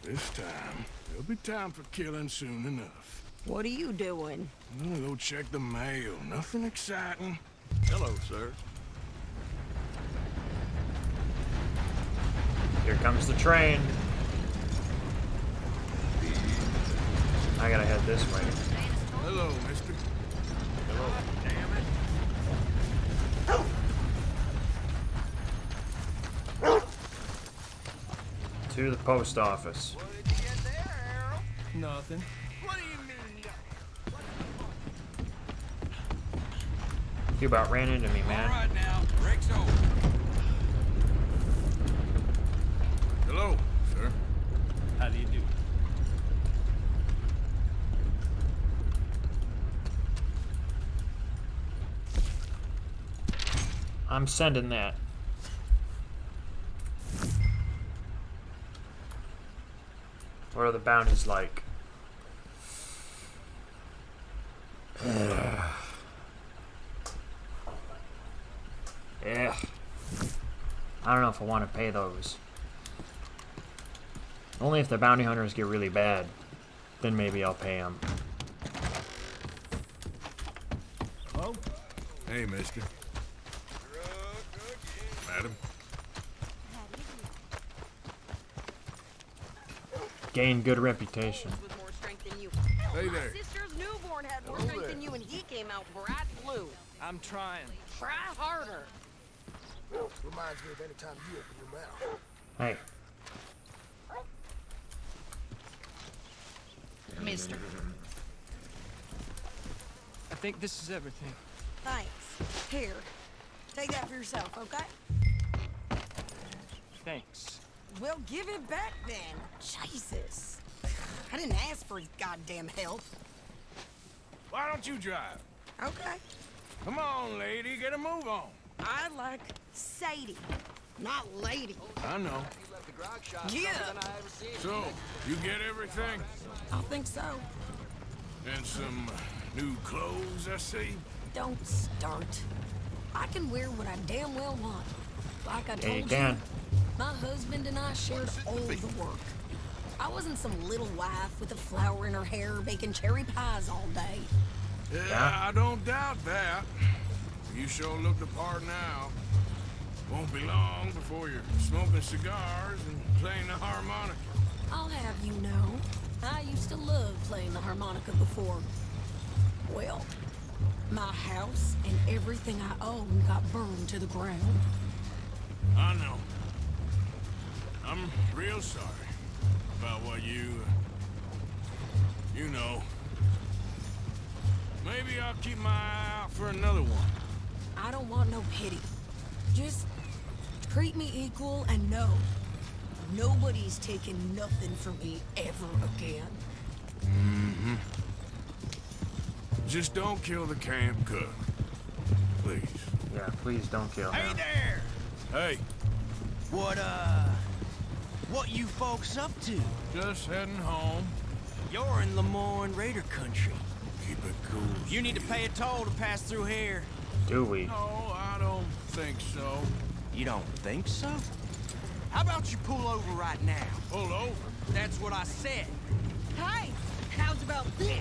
Speaker 8: This time, there'll be time for killing soon enough.
Speaker 10: What are you doing?
Speaker 8: I'm gonna go check the mail. Nothing exciting. Hello, sir.
Speaker 1: Here comes the train. I gotta head this way.
Speaker 8: Hello, mister. Hello.
Speaker 1: To the post office.
Speaker 3: Nothing.
Speaker 1: You about ran into me, man.
Speaker 3: Right now, break's over.
Speaker 8: Hello, sir.
Speaker 3: How do you do?
Speaker 1: I'm sending that. What are the bounties like? Yeah. I don't know if I want to pay those. Only if the bounty hunters get really bad. Then maybe I'll pay them.
Speaker 3: Hello?
Speaker 8: Hey, mister. Madam.
Speaker 1: Gain good reputation.
Speaker 10: With more strength than you.
Speaker 8: Hey
Speaker 10: My
Speaker 8: there.
Speaker 10: sister's newborn had more strength than you, and he came out bright blue.
Speaker 3: I'm trying.
Speaker 10: Try harder.
Speaker 4: Reminds me of any time you open your mouth.
Speaker 1: Hey.
Speaker 10: Mister.
Speaker 3: I think this is everything.
Speaker 10: Thanks. Here. Take that for yourself, okay?
Speaker 3: Thanks.
Speaker 10: Well, give it back then. Jesus. I didn't ask for his goddamn help.
Speaker 8: Why don't you drive?
Speaker 10: Okay.
Speaker 8: Come on, lady. Get a move on.
Speaker 10: I like Sadie, not lady.
Speaker 8: I know.
Speaker 10: Yeah.
Speaker 8: So, you get everything?
Speaker 10: I think so.
Speaker 8: And some new clothes, I see?
Speaker 10: Don't start. I can wear what I damn well want. Like I
Speaker 1: Yeah, you
Speaker 10: told
Speaker 1: can.
Speaker 10: my husband and I shared all the work. I wasn't some little wife with a flower in her hair baking cherry pies all day.
Speaker 8: Yeah, I don't doubt that. You sure look the part now. Won't be long before you're smoking cigars and playing the harmonica.
Speaker 10: I'll have you know, I used to love playing the harmonica before. Well, My house and everything I own got burned to the ground.
Speaker 8: I know. I'm real sorry about what you know. Maybe I'll keep my eye out for another one.
Speaker 10: I don't want no pity. Just treat me equal and know nobody's taking nothing from me ever again.
Speaker 8: Mm-hmm. Just don't kill the camp cook. Please.
Speaker 1: Yeah, please don't kill
Speaker 5: Hey
Speaker 1: him.
Speaker 5: there!
Speaker 8: Hey,
Speaker 5: What you folks up to?
Speaker 8: just heading home.
Speaker 5: You're in Lemoyne Raider country.
Speaker 8: Keep it cool.
Speaker 5: You need to pay a toll to pass through here.
Speaker 1: Do we?
Speaker 8: No, I don't think so.
Speaker 5: You don't think so? How about you pull over right now?
Speaker 8: Pull over.
Speaker 5: That's what I said.
Speaker 10: Hey, how's about this?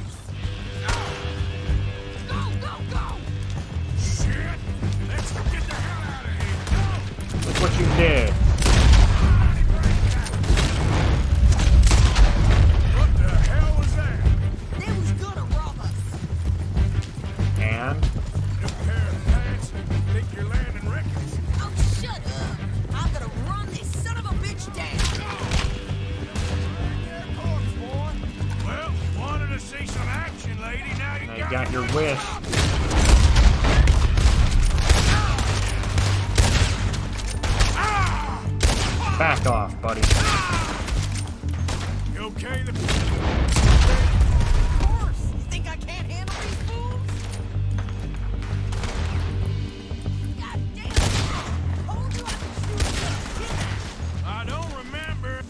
Speaker 5: Go, go, go!
Speaker 8: Shit! Let's get the hell out of here.
Speaker 1: Look what you did.
Speaker 8: What the hell was that?
Speaker 10: They was gonna rob us.
Speaker 1: And?
Speaker 8: New pair of pants. Think you're landing records.
Speaker 10: Oh, shut up. I'm gonna run this son of a bitch down.
Speaker 8: Well, wanted to see some action, lady. Now
Speaker 1: Now you got your wish. Back off, buddy.
Speaker 8: You okay?
Speaker 10: Of course. You think I can't handle these fools? God damn it. Told you I could shoot you.
Speaker 8: I don't remember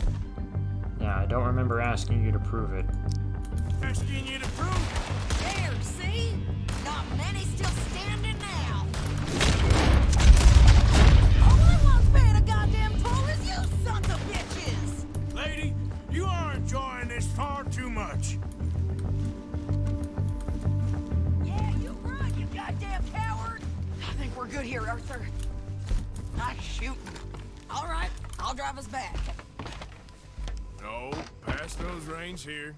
Speaker 1: Yeah, I don't remember asking you to prove it.
Speaker 8: asking you to prove
Speaker 10: There, see? Not many still standing now. Only one's paying a goddamn toll is you sons of bitches!
Speaker 8: it. Lady, you are enjoying this far too much.
Speaker 10: Yeah, you run, you goddamn coward! I think we're good here, Arthur. Nice shooting. All right, I'll drive us back.
Speaker 8: No, pass those reins here.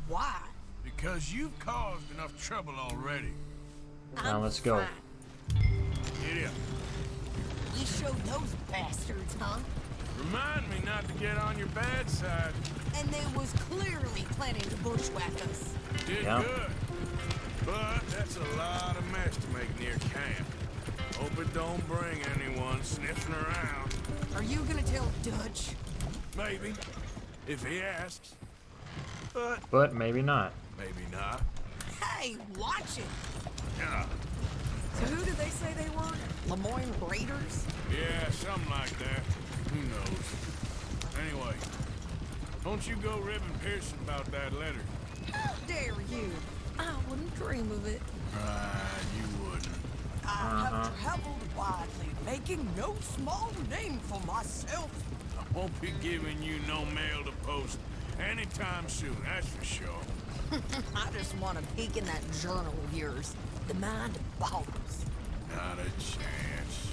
Speaker 10: Why?
Speaker 8: Because you've caused enough trouble already.
Speaker 1: Now
Speaker 10: I'm
Speaker 1: let's go.
Speaker 10: fine.
Speaker 8: Get up.
Speaker 10: You showed those bastards, huh?
Speaker 8: Remind me not to get on your bad side.
Speaker 10: And they was clearly planning to bushwhack us.
Speaker 8: Did
Speaker 1: Yeah.
Speaker 8: good. But that's a lot of mess to make near camp. Hope it don't bring anyone sniffing around.
Speaker 10: Are you gonna tell Dutch?
Speaker 8: Maybe. If he asks.
Speaker 1: But maybe not.
Speaker 8: Maybe not.
Speaker 10: Hey, watch it!
Speaker 8: Yeah.
Speaker 10: So who did they say they were? Lemoyne Raiders?
Speaker 8: Yeah, something like that. Who knows? Anyway, don't you go ribbing Pearson about that letter.
Speaker 10: How dare you? I wouldn't dream of it.
Speaker 8: Right, you wouldn't.
Speaker 10: I have traveled widely, making no small name for myself.
Speaker 8: I won't be giving you no mail to post anytime soon, that's for sure.
Speaker 10: I just want to peek in that journal of yours. The mind boggles.
Speaker 8: Not a chance.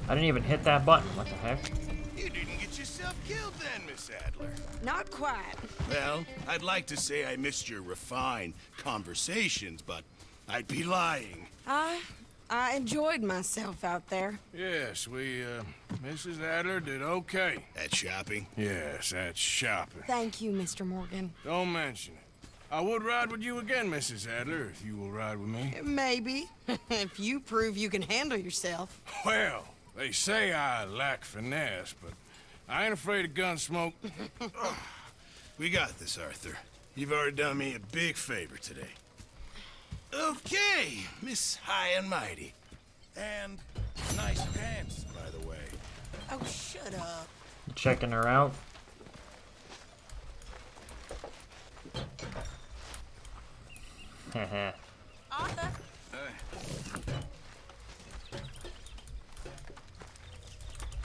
Speaker 1: I didn't even hit that button. What the heck?
Speaker 6: You didn't get yourself killed then, Miss Adler.
Speaker 10: Not quite.
Speaker 11: Well, I'd like to say I missed your refined conversations, but I'd be lying.
Speaker 10: I enjoyed myself out there.
Speaker 8: Yes, Mrs. Adler did okay.
Speaker 11: At shopping?
Speaker 8: Yes, that's shopping.
Speaker 10: Thank you, Mr. Morgan.
Speaker 8: Don't mention it. I would ride with you again, Mrs. Adler, if you will ride with me.
Speaker 10: Maybe. If you prove you can handle yourself.
Speaker 8: Well, they say I lack finesse, but I ain't afraid of gun smoke.
Speaker 11: We got this, Arthur. You've already done me a big favor today. Okay, Miss High and Mighty. And nice pants, by the way.
Speaker 10: Oh, shut up.
Speaker 1: Checking her out. Heh.
Speaker 10: Arthur?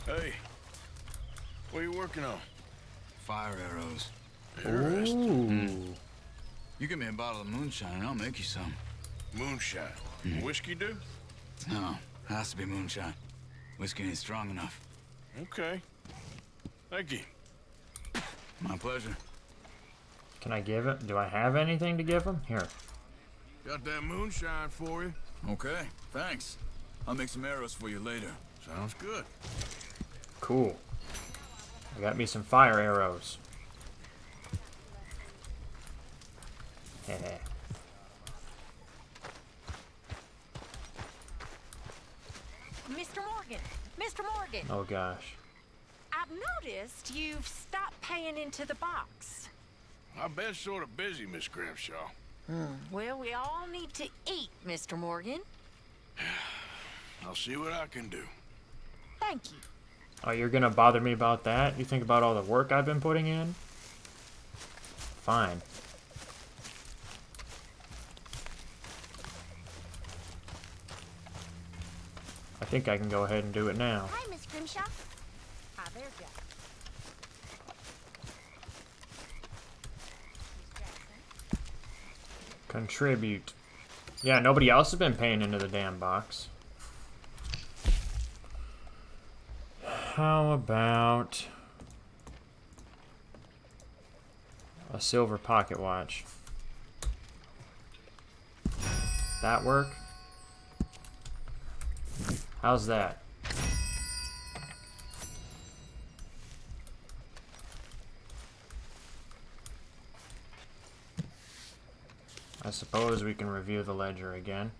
Speaker 8: Hey, what are you working on?
Speaker 12: Fire arrows.
Speaker 1: Ooh.
Speaker 12: You give me a bottle of moonshine and I'll make you some.
Speaker 8: Moonshine. Whiskey do?
Speaker 12: No, Has to be moonshine. Whiskey ain't strong enough.
Speaker 8: Okay. Thank you.
Speaker 12: My pleasure.
Speaker 1: Can I give it? Do I have anything to give him? Here.
Speaker 8: Got that moonshine for you.
Speaker 12: Okay, thanks. I'll make some arrows for you later.
Speaker 8: Sounds good.
Speaker 1: Cool. I got me some fire arrows. Heh.
Speaker 9: Mr. Morgan! Mr. Morgan!
Speaker 1: Oh gosh.
Speaker 9: I've noticed you've stopped paying into the box.
Speaker 8: I've been sort of busy, Miss Grimshaw.
Speaker 9: Well, we all need to eat, Mr. Morgan.
Speaker 8: I'll see what I can do.
Speaker 9: Thank you.
Speaker 1: Oh, you're gonna bother me about that? You think about all the work I've been putting in? Fine. I think I can go ahead and do it now.
Speaker 9: Hi, Miss Grimshaw. Hi there, Jack.
Speaker 1: Contribute. Yeah, nobody else has been paying into the damn box. How about a silver pocket watch? That work? How's that? I suppose we can review the ledger again.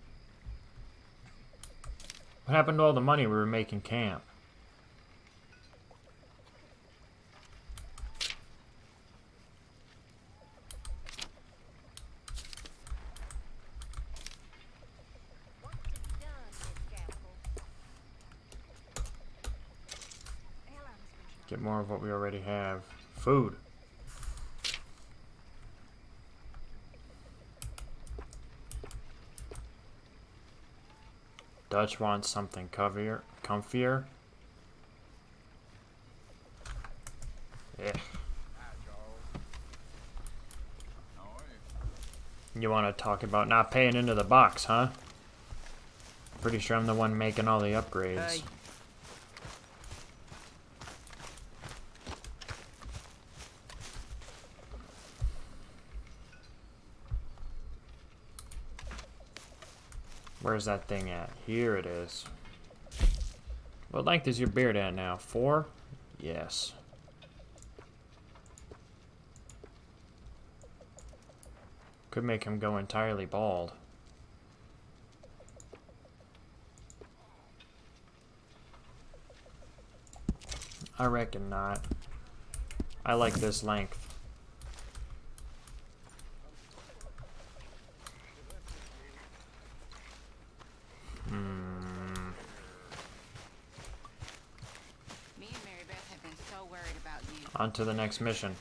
Speaker 1: What happened to all the money we were making camp? Get more of what we already have. Food. Dutch wants something comfier. Yeah. You want to talk about not paying into the box, huh? Pretty sure I'm the one making all the upgrades.
Speaker 13: Hey.
Speaker 1: Where's that thing at? Here it is. What length is your beard at now? 4? Yes. Could make him go entirely bald. I reckon not. I like this length. On to the next mission.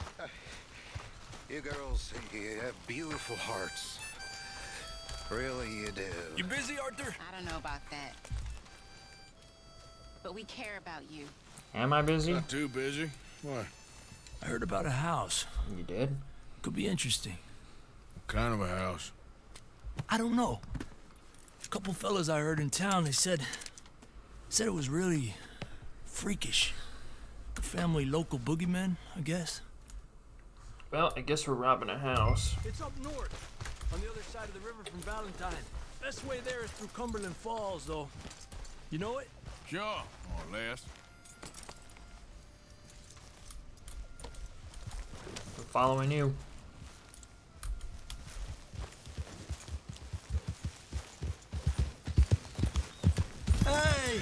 Speaker 14: You girls, you have beautiful hearts. Really, you do.
Speaker 12: You busy, Arthur?
Speaker 15: I don't know about that. But we care about you.
Speaker 1: Am I busy?
Speaker 8: Not too busy. What?
Speaker 13: I heard about a house.
Speaker 1: You did?
Speaker 13: Could be interesting.
Speaker 8: What kind of a house?
Speaker 13: I don't know. A couple fellas I heard in town, they said it was really freakish. Family local boogeymen, I guess.
Speaker 1: Well, I guess we're robbing a house.
Speaker 13: It's up north, on the other side of the river from Valentine. Best way there is through Cumberland Falls, though. You know it?
Speaker 8: Sure, more or less.
Speaker 1: I'm following you.
Speaker 13: Hey!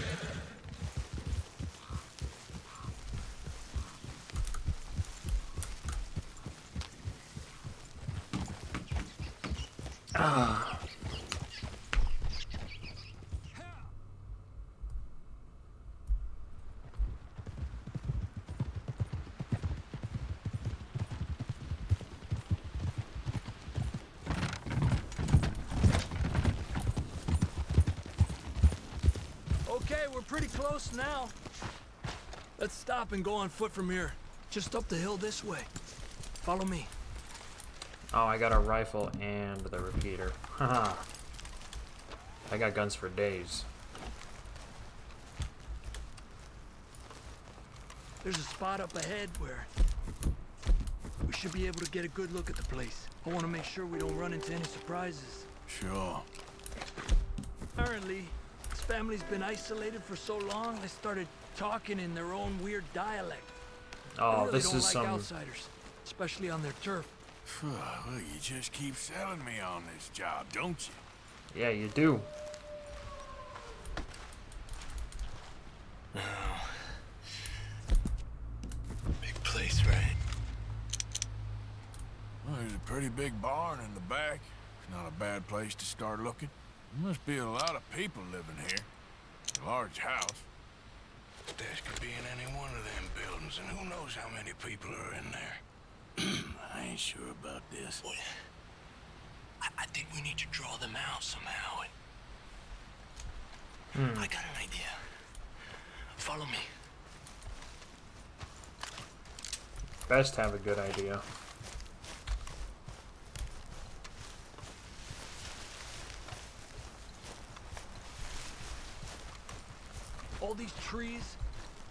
Speaker 1: Ah.
Speaker 13: Okay, we're pretty close now. Let's stop and go on foot from here. Just up the hill this way. Follow me.
Speaker 1: Oh, I got a rifle and the repeater. Haha. I got guns for days.
Speaker 13: There's a spot up ahead where we should be able to get a good look at the place. I want to make sure we don't run into any surprises.
Speaker 12: Sure.
Speaker 13: Apparently, this family's been isolated for so long, they started talking in their own weird dialect.
Speaker 1: Oh,
Speaker 13: they really
Speaker 1: this
Speaker 13: don't
Speaker 1: is
Speaker 13: like
Speaker 1: some...
Speaker 13: outsiders, especially on their turf.
Speaker 8: Well, you just keep selling me on this job, don't you?
Speaker 1: Yeah, you do.
Speaker 13: Big place, right?
Speaker 8: Well, there's a pretty big barn in the back. It's not a bad place to start looking. There must be a lot of people living here. A large house.
Speaker 5: This could be in any one of them buildings, and who knows how many people are in there.
Speaker 8: I ain't sure about this.
Speaker 13: Boy, I think we need to draw them out somehow. I got an idea. Follow me.
Speaker 1: Best have a good idea.
Speaker 13: All these trees,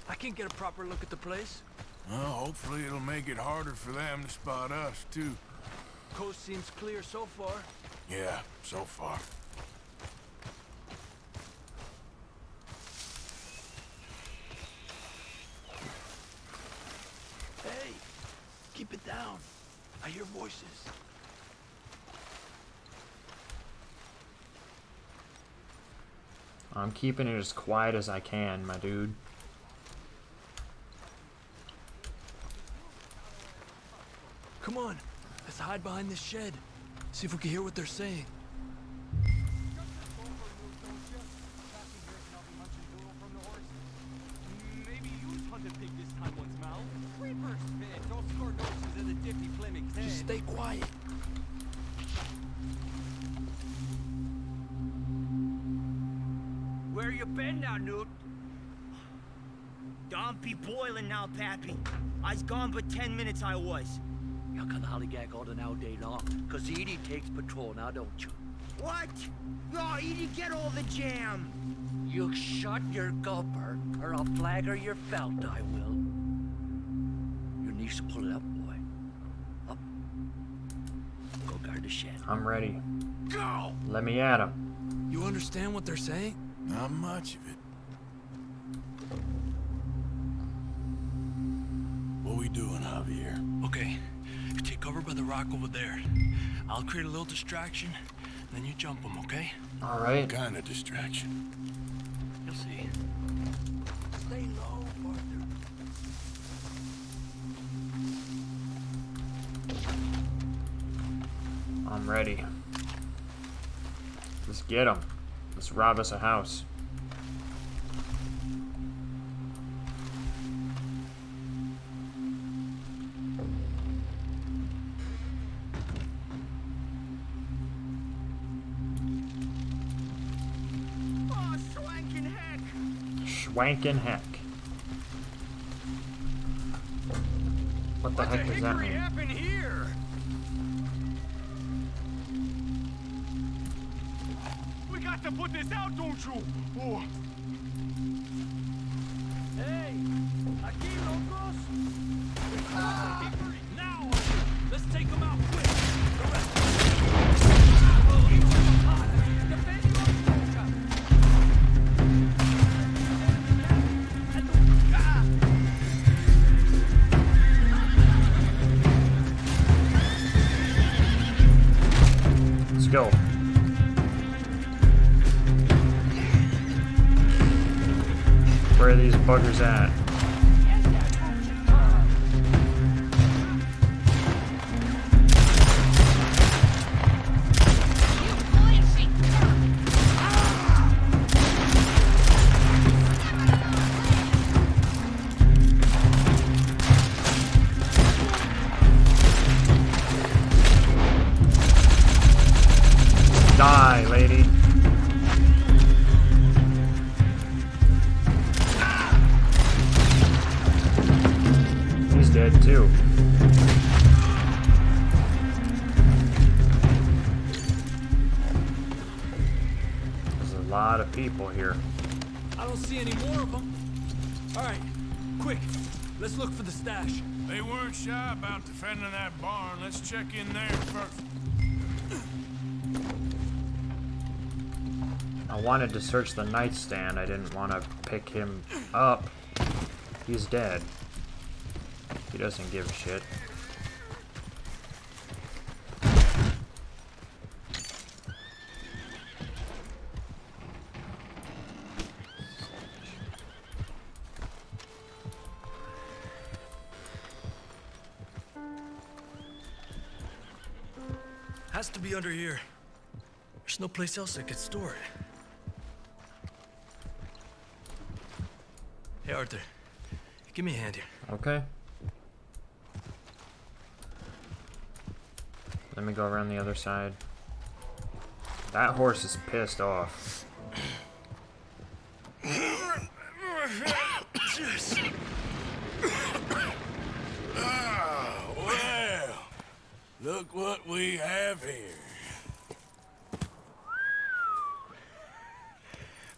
Speaker 13: I can't get a proper look at the place.
Speaker 8: Well, hopefully it'll make it harder for them to spot us, too.
Speaker 13: Coast seems clear so far.
Speaker 8: Yeah, so far.
Speaker 13: Hey, keep it down. I hear voices.
Speaker 1: I'm keeping it as quiet as I can, my dude.
Speaker 13: Come on, let's hide behind this shed. See if we can hear what they're saying.
Speaker 5: Maybe you hunted pig this time once, Mal. Reapers, man, don't score noses in the dippy Fleming's head.
Speaker 13: Just stay quiet.
Speaker 5: Where you been now, Newt? Don't be boiling now, Pappy. I's gone but 10 minutes I was.
Speaker 16: You can hollygag all the now day long, cause Edie takes patrol now, don't you?
Speaker 5: What? No, Edie, get all the jam.
Speaker 16: You shut your gulper, or I'll flagger your felt, I will. Your niece to pull it up, boy. Up. Go guard the shed.
Speaker 1: I'm ready.
Speaker 5: Go!
Speaker 1: Let me at him.
Speaker 13: You understand what they're saying?
Speaker 8: Not much of it. What we doing, Javier?
Speaker 13: Okay, you take cover by the rock over there. I'll create a little distraction, and then you jump them, okay?
Speaker 1: All right.
Speaker 8: What kind of distraction?
Speaker 13: You'll see. Stay low, Arthur.
Speaker 1: I'm ready. Let's get him. Let's rob us a house.
Speaker 5: Oh, swanking heck!
Speaker 1: Schwankin' heck. What the heck does that
Speaker 5: What
Speaker 1: mean?
Speaker 5: happened here? We got to put this out, don't you? Oh.
Speaker 13: Hey, aquí, locos. Now, let's take them out quick. The rest of
Speaker 1: Let's go. Where are these buggers at? Die, lady. He's dead too. There's a lot of people here.
Speaker 13: I don't see any more of them. All right, Quick, let's look for the stash.
Speaker 8: They weren't shy about defending that barn. Let's check in there first.
Speaker 1: I wanted to search the nightstand. I didn't want to pick him up. He's dead. He doesn't give a shit.
Speaker 13: Has to be under here. There's no place else I could store it. Hey, Arthur. Give me a hand here.
Speaker 1: Okay. Let me go around the other side. That horse is pissed off.
Speaker 8: Well, look what we have here.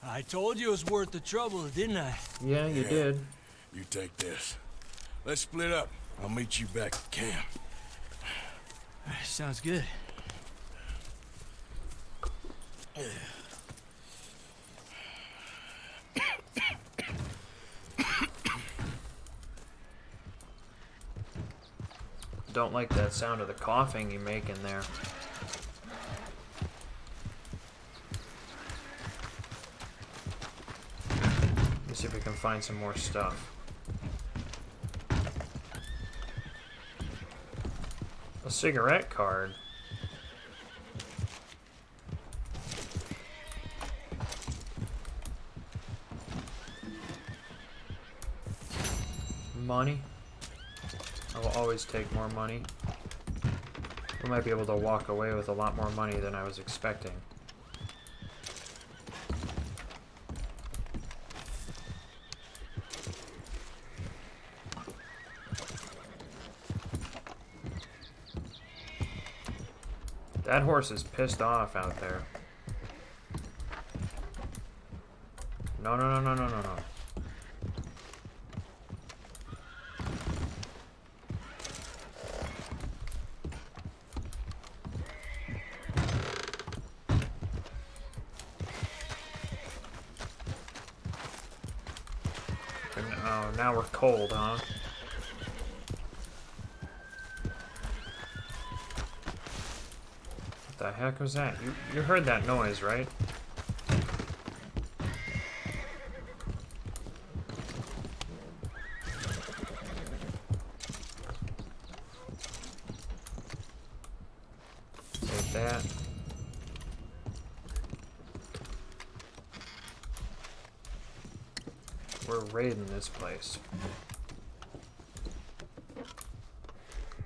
Speaker 13: I told you it was worth the trouble, didn't I?
Speaker 1: Yeah, you did.
Speaker 8: You take this. Let's split up. I'll meet you back at camp.
Speaker 13: Sounds good.
Speaker 1: Don't like that sound of the coughing you make in there. Let's see if we can find some more stuff. A cigarette card. Money. I will always take more money. We might be able to walk away with a lot more money than I was expecting. That horse is pissed off out there. No, no, no, no, no, no, no. Oh, now we're cold, huh? What the heck was that? You heard that noise, right? Take that. We're raiding this place.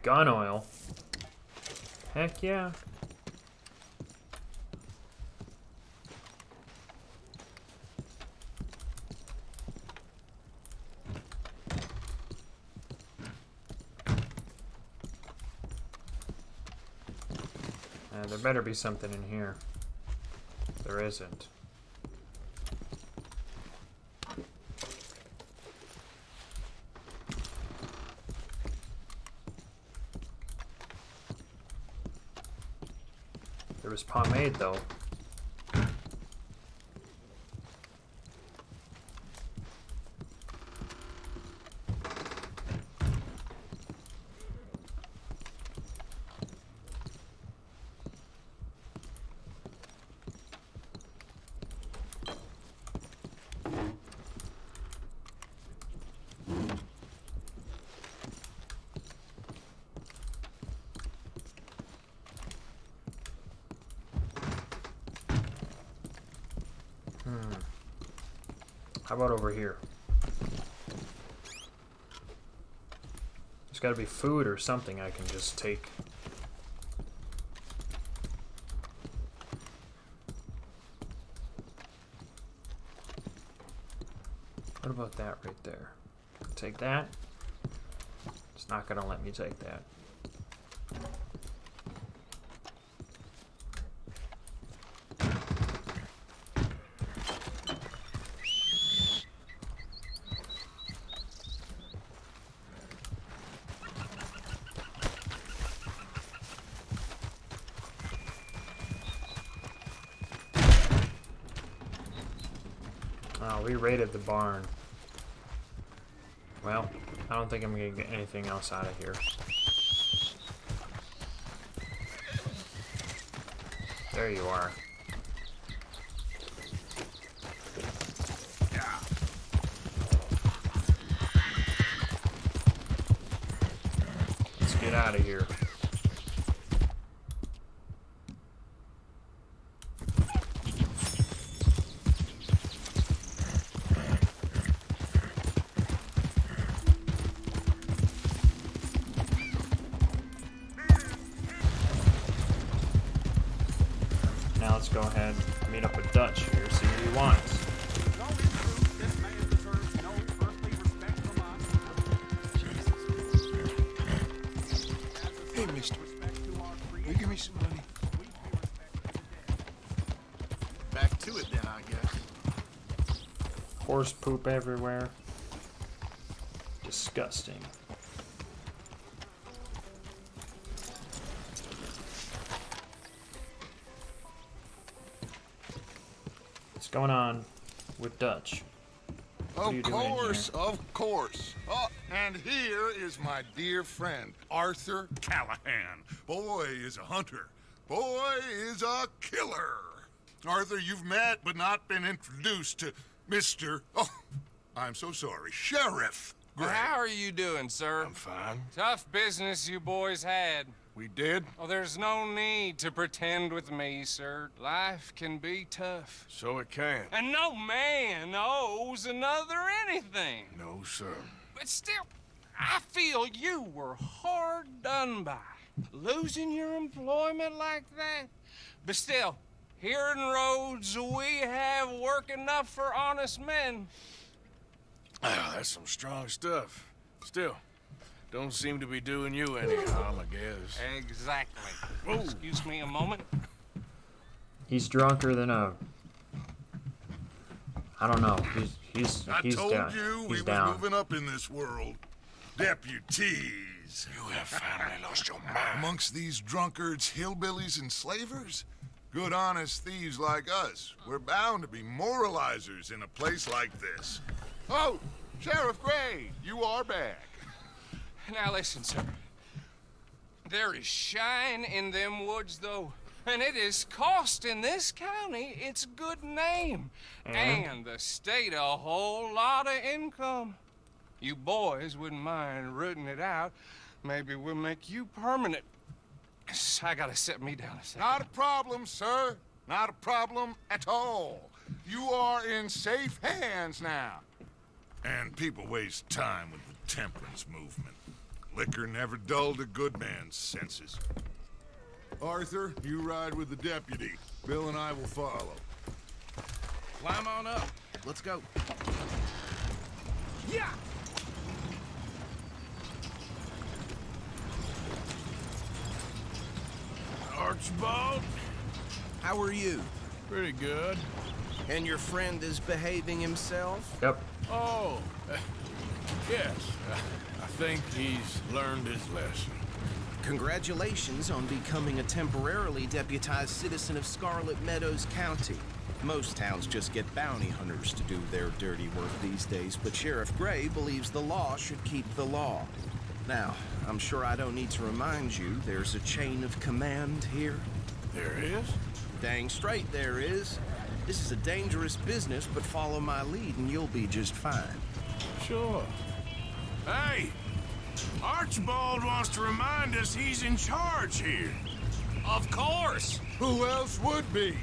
Speaker 1: Gun oil. Heck yeah. There better be something in here. There isn't. There was pomade, though. How about over here? There's got to be food or something I can just take. What about that right there? Take that? It's not going to let me take that. Wow, we raided the barn. Well, I don't think I'm gonna get anything else out of here. There you are. Let's get out of here. Now let's go ahead and meet up with Dutch here, see what he wants.
Speaker 4: Hey, mister. Will you give me some money? Back to it then, I guess.
Speaker 1: Horse poop everywhere. Disgusting. What's going on with Dutch? What are you
Speaker 2: Of
Speaker 1: doing in
Speaker 2: course,
Speaker 1: here?
Speaker 2: of course. Oh, and here is my dear friend, Arthur
Speaker 8: Callahan. Boy is a hunter. Boy is a killer. Arthur, you've met but not been introduced to Mr. Oh, I'm so sorry, Sheriff Gray.
Speaker 3: How are you doing, sir?
Speaker 8: I'm fine.
Speaker 3: Tough business you boys had.
Speaker 8: We did?
Speaker 3: Oh, there's no need to pretend with me, sir. Life can be tough.
Speaker 8: So it can.
Speaker 3: And no man owes another anything.
Speaker 8: No, sir.
Speaker 3: But still, I feel you were hard done by. Losing your employment like that. But still, here in Rhodes, we have work enough for honest men.
Speaker 8: Ah, that's some strong stuff. Still, don't seem to be doing you any harm, I guess.
Speaker 3: Exactly.
Speaker 8: Whoa.
Speaker 3: Excuse me a moment.
Speaker 1: He's drunker than a... I don't know. He's
Speaker 8: I told
Speaker 1: down.
Speaker 8: you we
Speaker 1: He's
Speaker 8: was
Speaker 1: down.
Speaker 8: moving up in this world. Deputies. You have finally lost your mind. Amongst these drunkards, hillbillies, and slavers? Good honest thieves like us. We're bound to be moralizers in a place like this.
Speaker 2: Oh, Sheriff Gray, you are back.
Speaker 3: Now listen, sir. There is shine in them woods, though. And it is costing this county its good name. And the state a whole lot of income. You boys wouldn't mind rooting it out. Maybe we'll make you permanent. I gotta set me down a second.
Speaker 2: Not a problem, sir. Not a problem at all. You are in safe hands now.
Speaker 8: And people waste time with the temperance movement. Liquor never dulled a good man's senses.
Speaker 2: Arthur, you ride with the deputy. Bill and I will follow.
Speaker 6: Climb on up. Let's go. Yeah!
Speaker 11: Archibald?
Speaker 6: How are you?
Speaker 11: Pretty good.
Speaker 6: And your friend is behaving himself?
Speaker 1: Yep.
Speaker 11: Oh, yes. I think he's learned his lesson.
Speaker 6: Congratulations on becoming a temporarily deputized citizen of Scarlet Meadows County. Most towns just get bounty hunters to do their dirty work these days, but Sheriff Gray believes the law should keep the law. Now, I'm sure I don't need to remind you there's a chain of command here.
Speaker 11: There is?
Speaker 6: Dang straight there is. This is a dangerous business, but follow my lead and you'll be just fine.
Speaker 11: Sure. Hey! Archibald wants to remind us he's in charge here.
Speaker 3: Of course!
Speaker 2: Who else would be?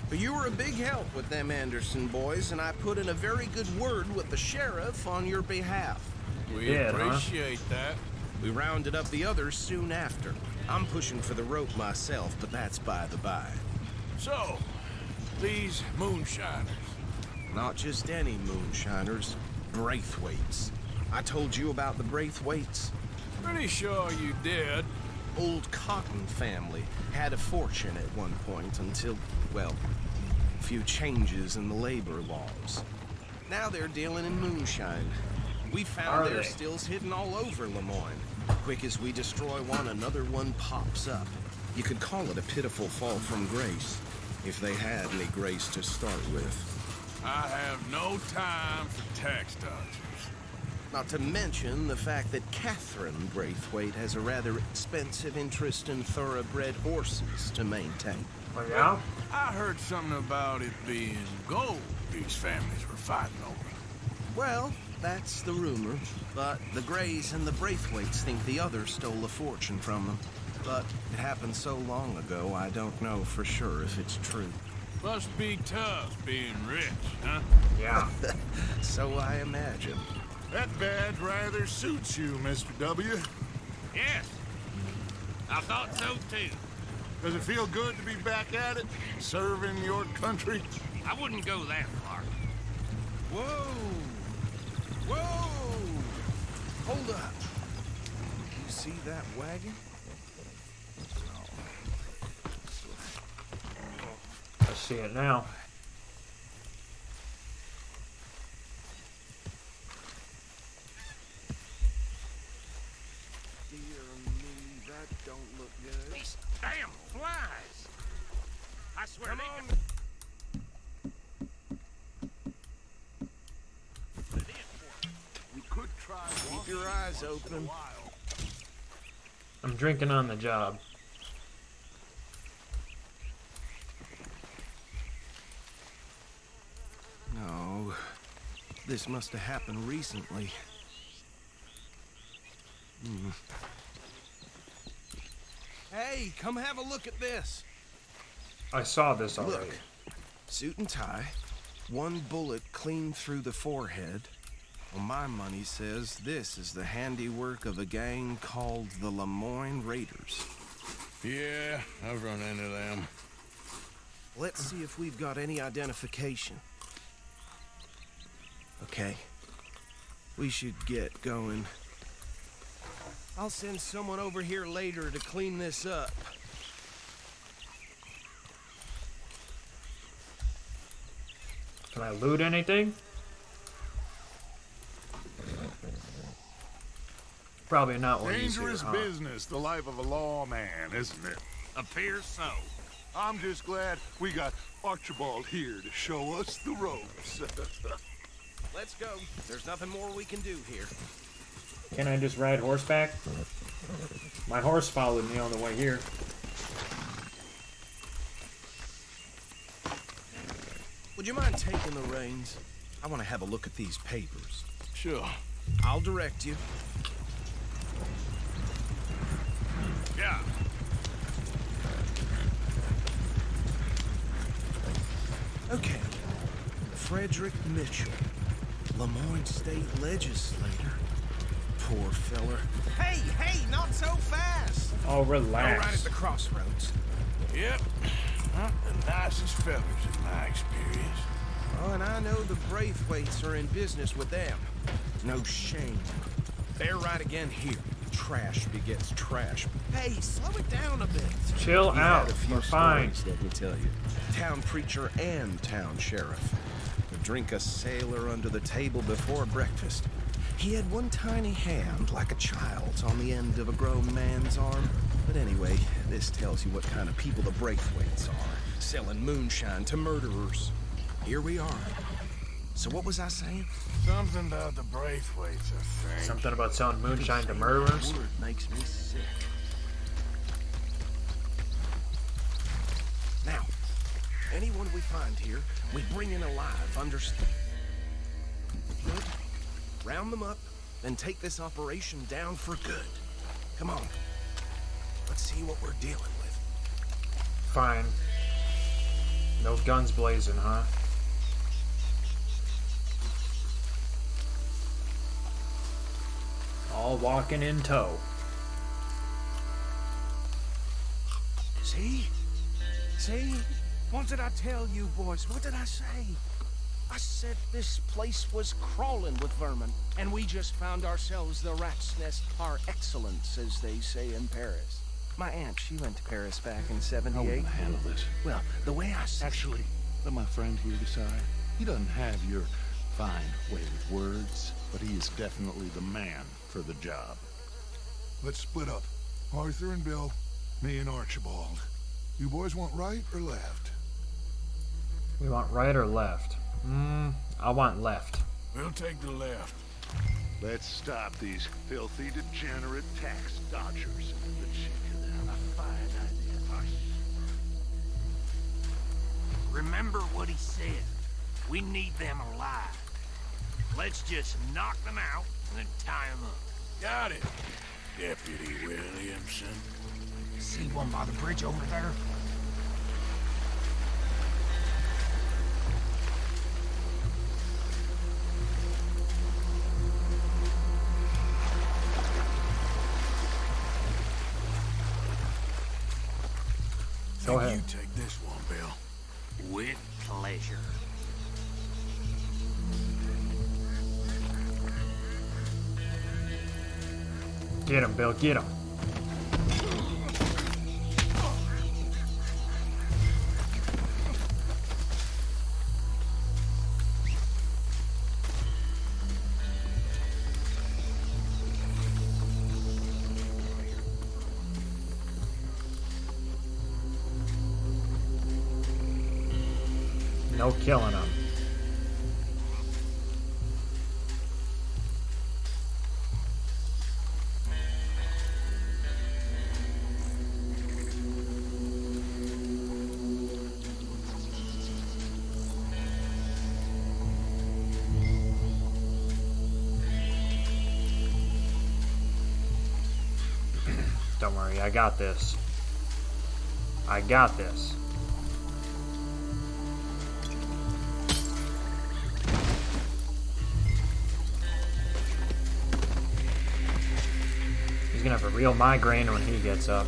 Speaker 6: But you were a big help with them Anderson boys, and I put in a very good word with the sheriff on your behalf.
Speaker 11: We appreciate that.
Speaker 6: We rounded up the others soon after. I'm pushing for the rope myself, but that's by the by.
Speaker 11: So, these moonshiners.
Speaker 6: Not just any moonshiners, Braithwaites. I told you about the Braithwaites?
Speaker 11: Pretty sure you did.
Speaker 6: Old Cotton family had a fortune at one point until, well, a few changes in the labor laws. Now they're dealing in moonshine. We found their stills hidden all over Lemoyne. Quick as we destroy one, another one pops up. You could call it a pitiful fall from grace, if they had any grace to start with.
Speaker 12: I have no time for tax dodgers.
Speaker 6: Not to mention the fact that Catherine Braithwaite has a rather expensive interest in thoroughbred horses to maintain.
Speaker 1: Oh, yeah?
Speaker 12: I heard something about it being gold these families were fighting over.
Speaker 6: Well, that's the rumor, but the Greys and the Braithwaites think the others stole a fortune from them. But it happened so long ago, I don't know for sure if it's true.
Speaker 12: Must be tough being rich, huh?
Speaker 1: Yeah.
Speaker 6: So I imagine.
Speaker 2: That badge rather suits you, Mr. W.
Speaker 5: Yes. I thought so too.
Speaker 2: Does it feel good to be back at it, serving your country?
Speaker 5: I wouldn't go that far.
Speaker 6: Whoa! Whoa! Hold up. You see that wagon?
Speaker 1: I see it now.
Speaker 6: Dear me, that don't look good.
Speaker 5: These damn flies. I swear
Speaker 6: Come
Speaker 5: they
Speaker 6: on.
Speaker 5: can... Put it in for me.
Speaker 2: You could try
Speaker 6: Keep your eyes open.
Speaker 1: I'm drinking on the job.
Speaker 6: No, this must have happened recently. Hey, come have a look at this.
Speaker 1: I saw this already.
Speaker 6: Look, suit and tie, one bullet clean through the forehead. Well, my money says this is the handiwork of a gang called the Lemoyne Raiders.
Speaker 12: Yeah, I've run into them.
Speaker 6: Let's see if we've got any identification. Okay. We should get going. I'll send someone over here later to clean this up.
Speaker 1: Can I loot anything? Probably not what he's here,
Speaker 2: Dangerous
Speaker 1: huh?
Speaker 2: business, the life of a lawman, isn't it?
Speaker 5: Appears so.
Speaker 2: I'm just glad we got Archibald here to show us the ropes.
Speaker 6: Let's go. There's nothing more we can do here.
Speaker 1: Can I just ride horseback? My horse followed me on the way here.
Speaker 6: Would you mind taking the reins? I want to have a look at these papers.
Speaker 12: Sure.
Speaker 6: I'll direct you.
Speaker 5: Yeah.
Speaker 6: Okay. Frederick Mitchell, Lemoyne State Legislator. Poor feller. Hey, not so fast!
Speaker 1: Oh,
Speaker 6: Go right
Speaker 1: relax.
Speaker 6: at the crossroads.
Speaker 12: Yep. Not the nicest fellas in my experience.
Speaker 6: Oh, and I know the Braithwaites are in business with them. No shame. They're right again here. Trash begets trash. Hey, slow it down a bit.
Speaker 1: Chill
Speaker 6: He
Speaker 1: out.
Speaker 6: had a few
Speaker 1: We're fine.
Speaker 6: stories, let me tell you. Town preacher and town sheriff. Would drink a sailor under the table before breakfast. He had one tiny hand, like a child's, on the end of a grown man's arm. But anyway, this tells you what kind of people the Braithwaites are. Selling moonshine to murderers. Here we are. So what was I saying?
Speaker 12: Something about the Braithwaites, I think.
Speaker 1: Something about selling moonshine to murderers?
Speaker 6: Word makes me sick. Now, anyone we find here, we bring in alive, understand? Good. Round them up, then take this operation down for good. Come on. Let's see what we're dealing with.
Speaker 1: Fine. No guns blazing, huh? All walking in tow.
Speaker 6: See? See? What did I tell you, boys? What did I say? I said this place was crawling with vermin, and we just found ourselves the rat's nest par excellence, as they say in Paris. My aunt, she went to Paris back in
Speaker 17: I
Speaker 6: '78.
Speaker 17: want to handle this.
Speaker 6: Well, the way I see
Speaker 17: Actually, let my friend here decide. He doesn't have your fine way with words, but he is definitely the man for the job.
Speaker 2: Let's split up. Arthur and Bill, me and Archibald. You boys want right or left?
Speaker 1: We want right or left? I want left.
Speaker 12: We'll take the left.
Speaker 17: Let's stop these filthy, degenerate tax dodgers. The chicken and a fine idea.
Speaker 5: Remember what he said. We need them alive. Let's just knock them out and then tie them up.
Speaker 12: Got it, Deputy Williamson.
Speaker 5: See one by the bridge over there?
Speaker 1: Go ahead.
Speaker 12: You take this one, Bill.
Speaker 5: With pleasure.
Speaker 1: Get him, Bill, get him. No killing him. Don't worry, I got this. I got this. He's gonna have a real migraine when he gets up.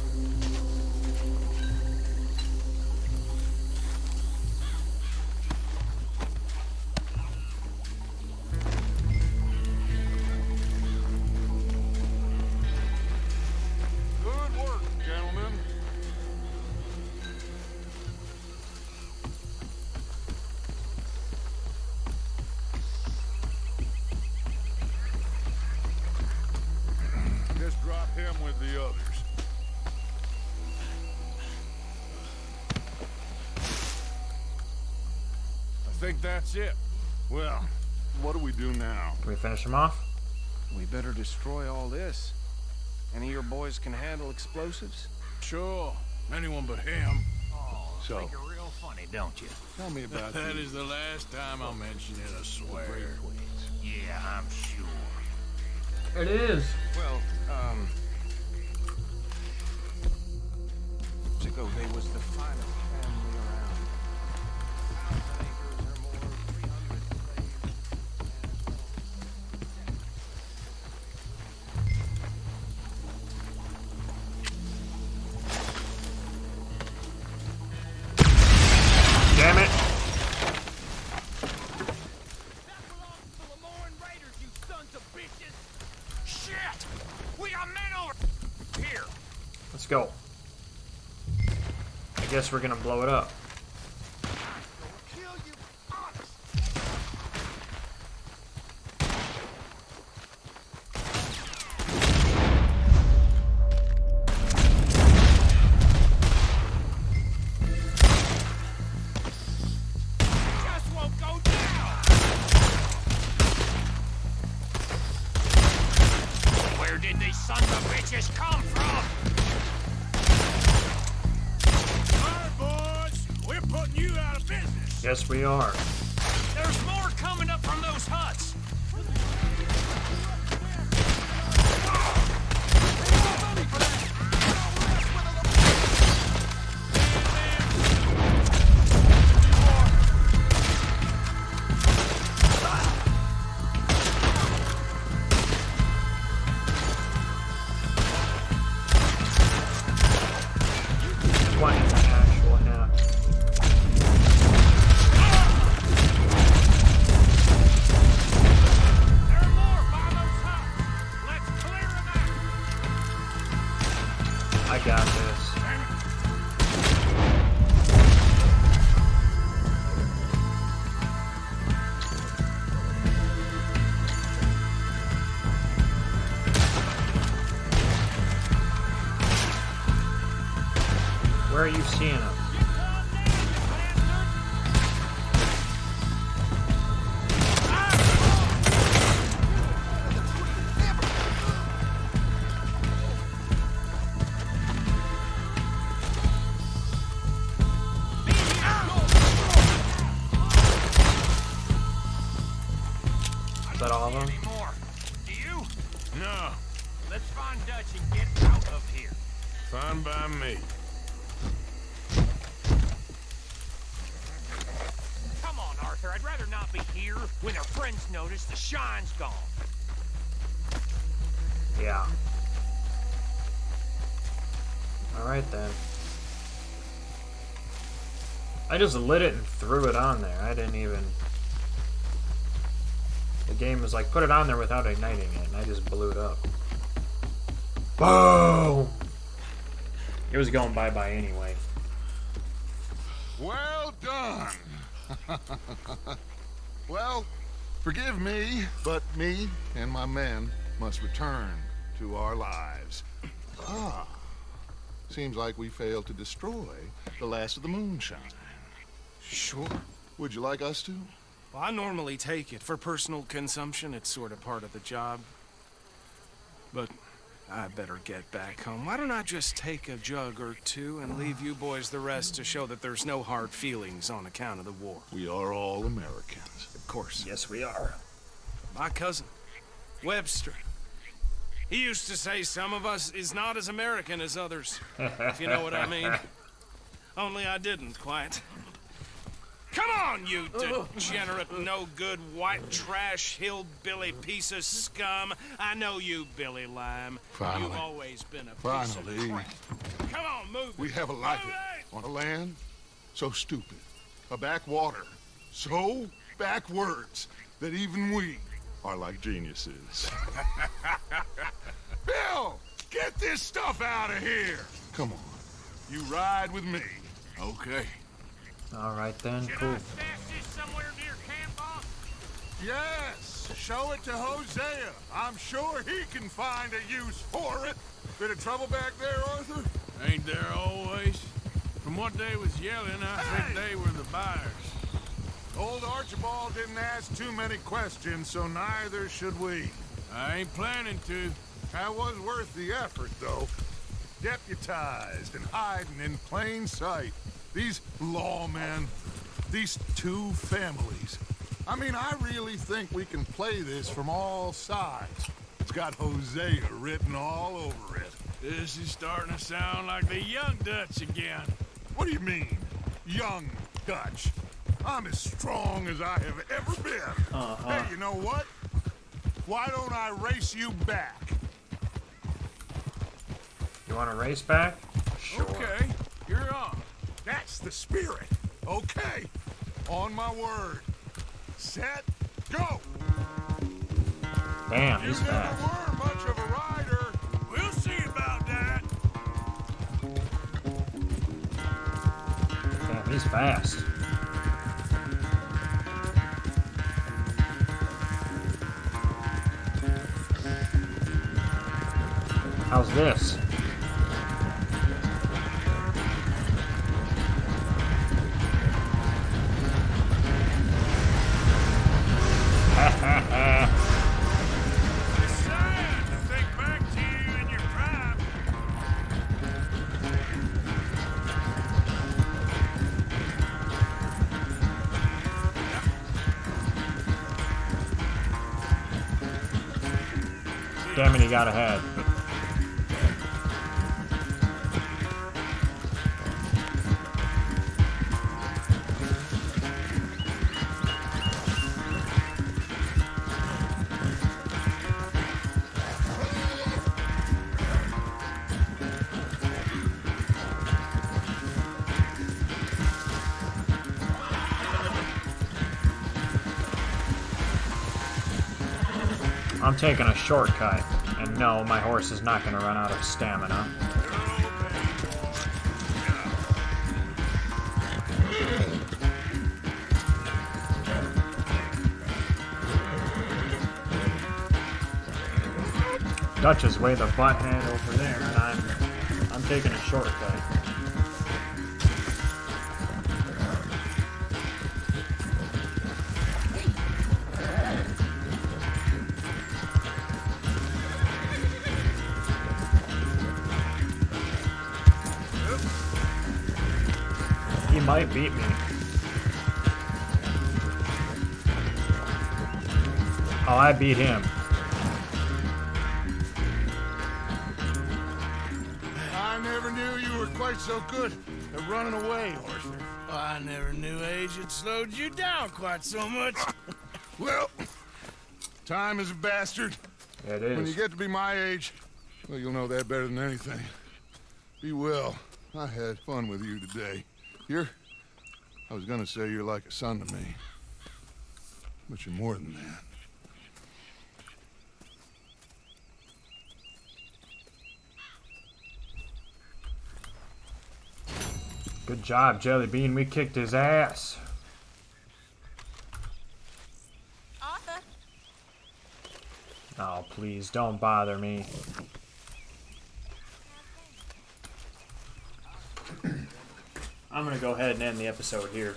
Speaker 2: Good work, gentlemen. Just drop him with the others. I think that's it. Well, what do we do now?
Speaker 1: Can we finish him off?
Speaker 6: We better destroy all this. Any of your boys can handle explosives?
Speaker 12: Sure, anyone but him.
Speaker 17: So,
Speaker 5: Think you're real funny, don't you?
Speaker 2: Tell me about
Speaker 12: That
Speaker 2: the
Speaker 12: is the last time I'll mention it, I swear.
Speaker 5: Yeah, I'm sure.
Speaker 1: It is.
Speaker 6: Well, ago, they was the finest family around. 1,000 acres or more, 300 slaves.
Speaker 1: Damn it.
Speaker 5: That belongs to the Lemoyne Raiders, you sons of bitches! Shit! We got men over here!
Speaker 1: Let's go. I guess we're gonna blow it up.
Speaker 5: Kill you, honest! Just won't go down! Where did these sons of bitches come from?
Speaker 12: We're putting you out of business.
Speaker 1: Yes, we are.
Speaker 5: There's more coming up from those huts.
Speaker 1: What in the actual hell?
Speaker 5: There are more by those huts. Let's clear them out.
Speaker 1: I got this. Where are you seeing them? at all of them?
Speaker 5: Anymore. Do you?
Speaker 12: No,
Speaker 5: Let's find Dutch and get out of here.
Speaker 12: fine by me.
Speaker 5: Come on, Arthur. I'd rather not be here when our friends notice the shine's gone.
Speaker 1: Yeah. Alright then. I just lit it and threw it on there. I didn't even... The game was like, put it on there without igniting it, and I just blew it up. Boom! It was going bye-bye anyway.
Speaker 2: Well done. Well, forgive me, but me and my men must return to our lives. Ah. Seems like we failed to destroy the last of the moonshine.
Speaker 6: Sure.
Speaker 2: Would you like us to?
Speaker 6: Well, I normally take it. For personal consumption, it's sort of part of the job. But I better get back home. Why don't I just take a jug or two and leave you boys the rest to show that there's no hard feelings on account of the war?
Speaker 2: We are all Americans.
Speaker 6: Of course.
Speaker 1: Yes, we are.
Speaker 6: My cousin, Webster. He used to say some of us is not as American as others, if you know what I mean. Only I didn't quite. Come on, you degenerate, no-good, white trash, hillbilly piece of scum. I know you, Billy Lime.
Speaker 2: Finally.
Speaker 6: You've always been a piece of crap. Come on, move.
Speaker 2: We have a life on a land so stupid, a backwater so backwards that even we are like geniuses. Bill, get this stuff out of here. Come on, you ride with me.
Speaker 12: Okay.
Speaker 1: Alright then, cool.
Speaker 5: Stash this somewhere near camp, boss?
Speaker 2: Yes, show it to Hosea. I'm sure he can find a use for it. Bit of trouble back there, Arthur?
Speaker 12: Ain't there always? From what they was yelling, I think they were the buyers.
Speaker 2: Old Archibald didn't ask too many questions, so neither should we.
Speaker 12: I ain't planning to.
Speaker 2: That was worth the effort, though. Deputized and hiding in plain sight. These lawmen, these two families. I mean, I really think we can play this from all sides. It's got Hosea written all over it.
Speaker 12: This is starting to sound like the young Dutch again.
Speaker 2: What do you mean, young Dutch? I'm as strong as I have ever been. Hey, you know what? Why don't I race you back?
Speaker 1: You want to race back? Sure.
Speaker 12: Okay, you're on.
Speaker 2: That's the spirit. Okay. On my word. Set, go.
Speaker 1: Damn,
Speaker 2: You
Speaker 1: he's
Speaker 2: never
Speaker 1: fast.
Speaker 2: were much of a rider.
Speaker 12: We'll see about that.
Speaker 1: Damn, he's fast. How's this?
Speaker 12: It's sad to think back to you in your prime.
Speaker 1: Damn it, he got ahead. I'm taking a shortcut, and no, my horse is not going to run out of stamina. Dutch is way the butthead over there, and I'm taking a shortcut. He might beat me. Oh, I beat him.
Speaker 2: I never knew you were quite so good at running away, Arthur.
Speaker 12: I never knew age had slowed you down quite so much.
Speaker 2: Well, time is a bastard.
Speaker 1: Yeah, it is.
Speaker 2: When you get to be my age, well, you'll know that better than anything. Be well. I had fun with you today. I was gonna say you're like a son to me. But you're more than that.
Speaker 1: Good job, Jelly Bean. We kicked his ass.
Speaker 9: Arthur.
Speaker 1: Oh, please, don't bother me. I'm gonna go ahead and end the episode here.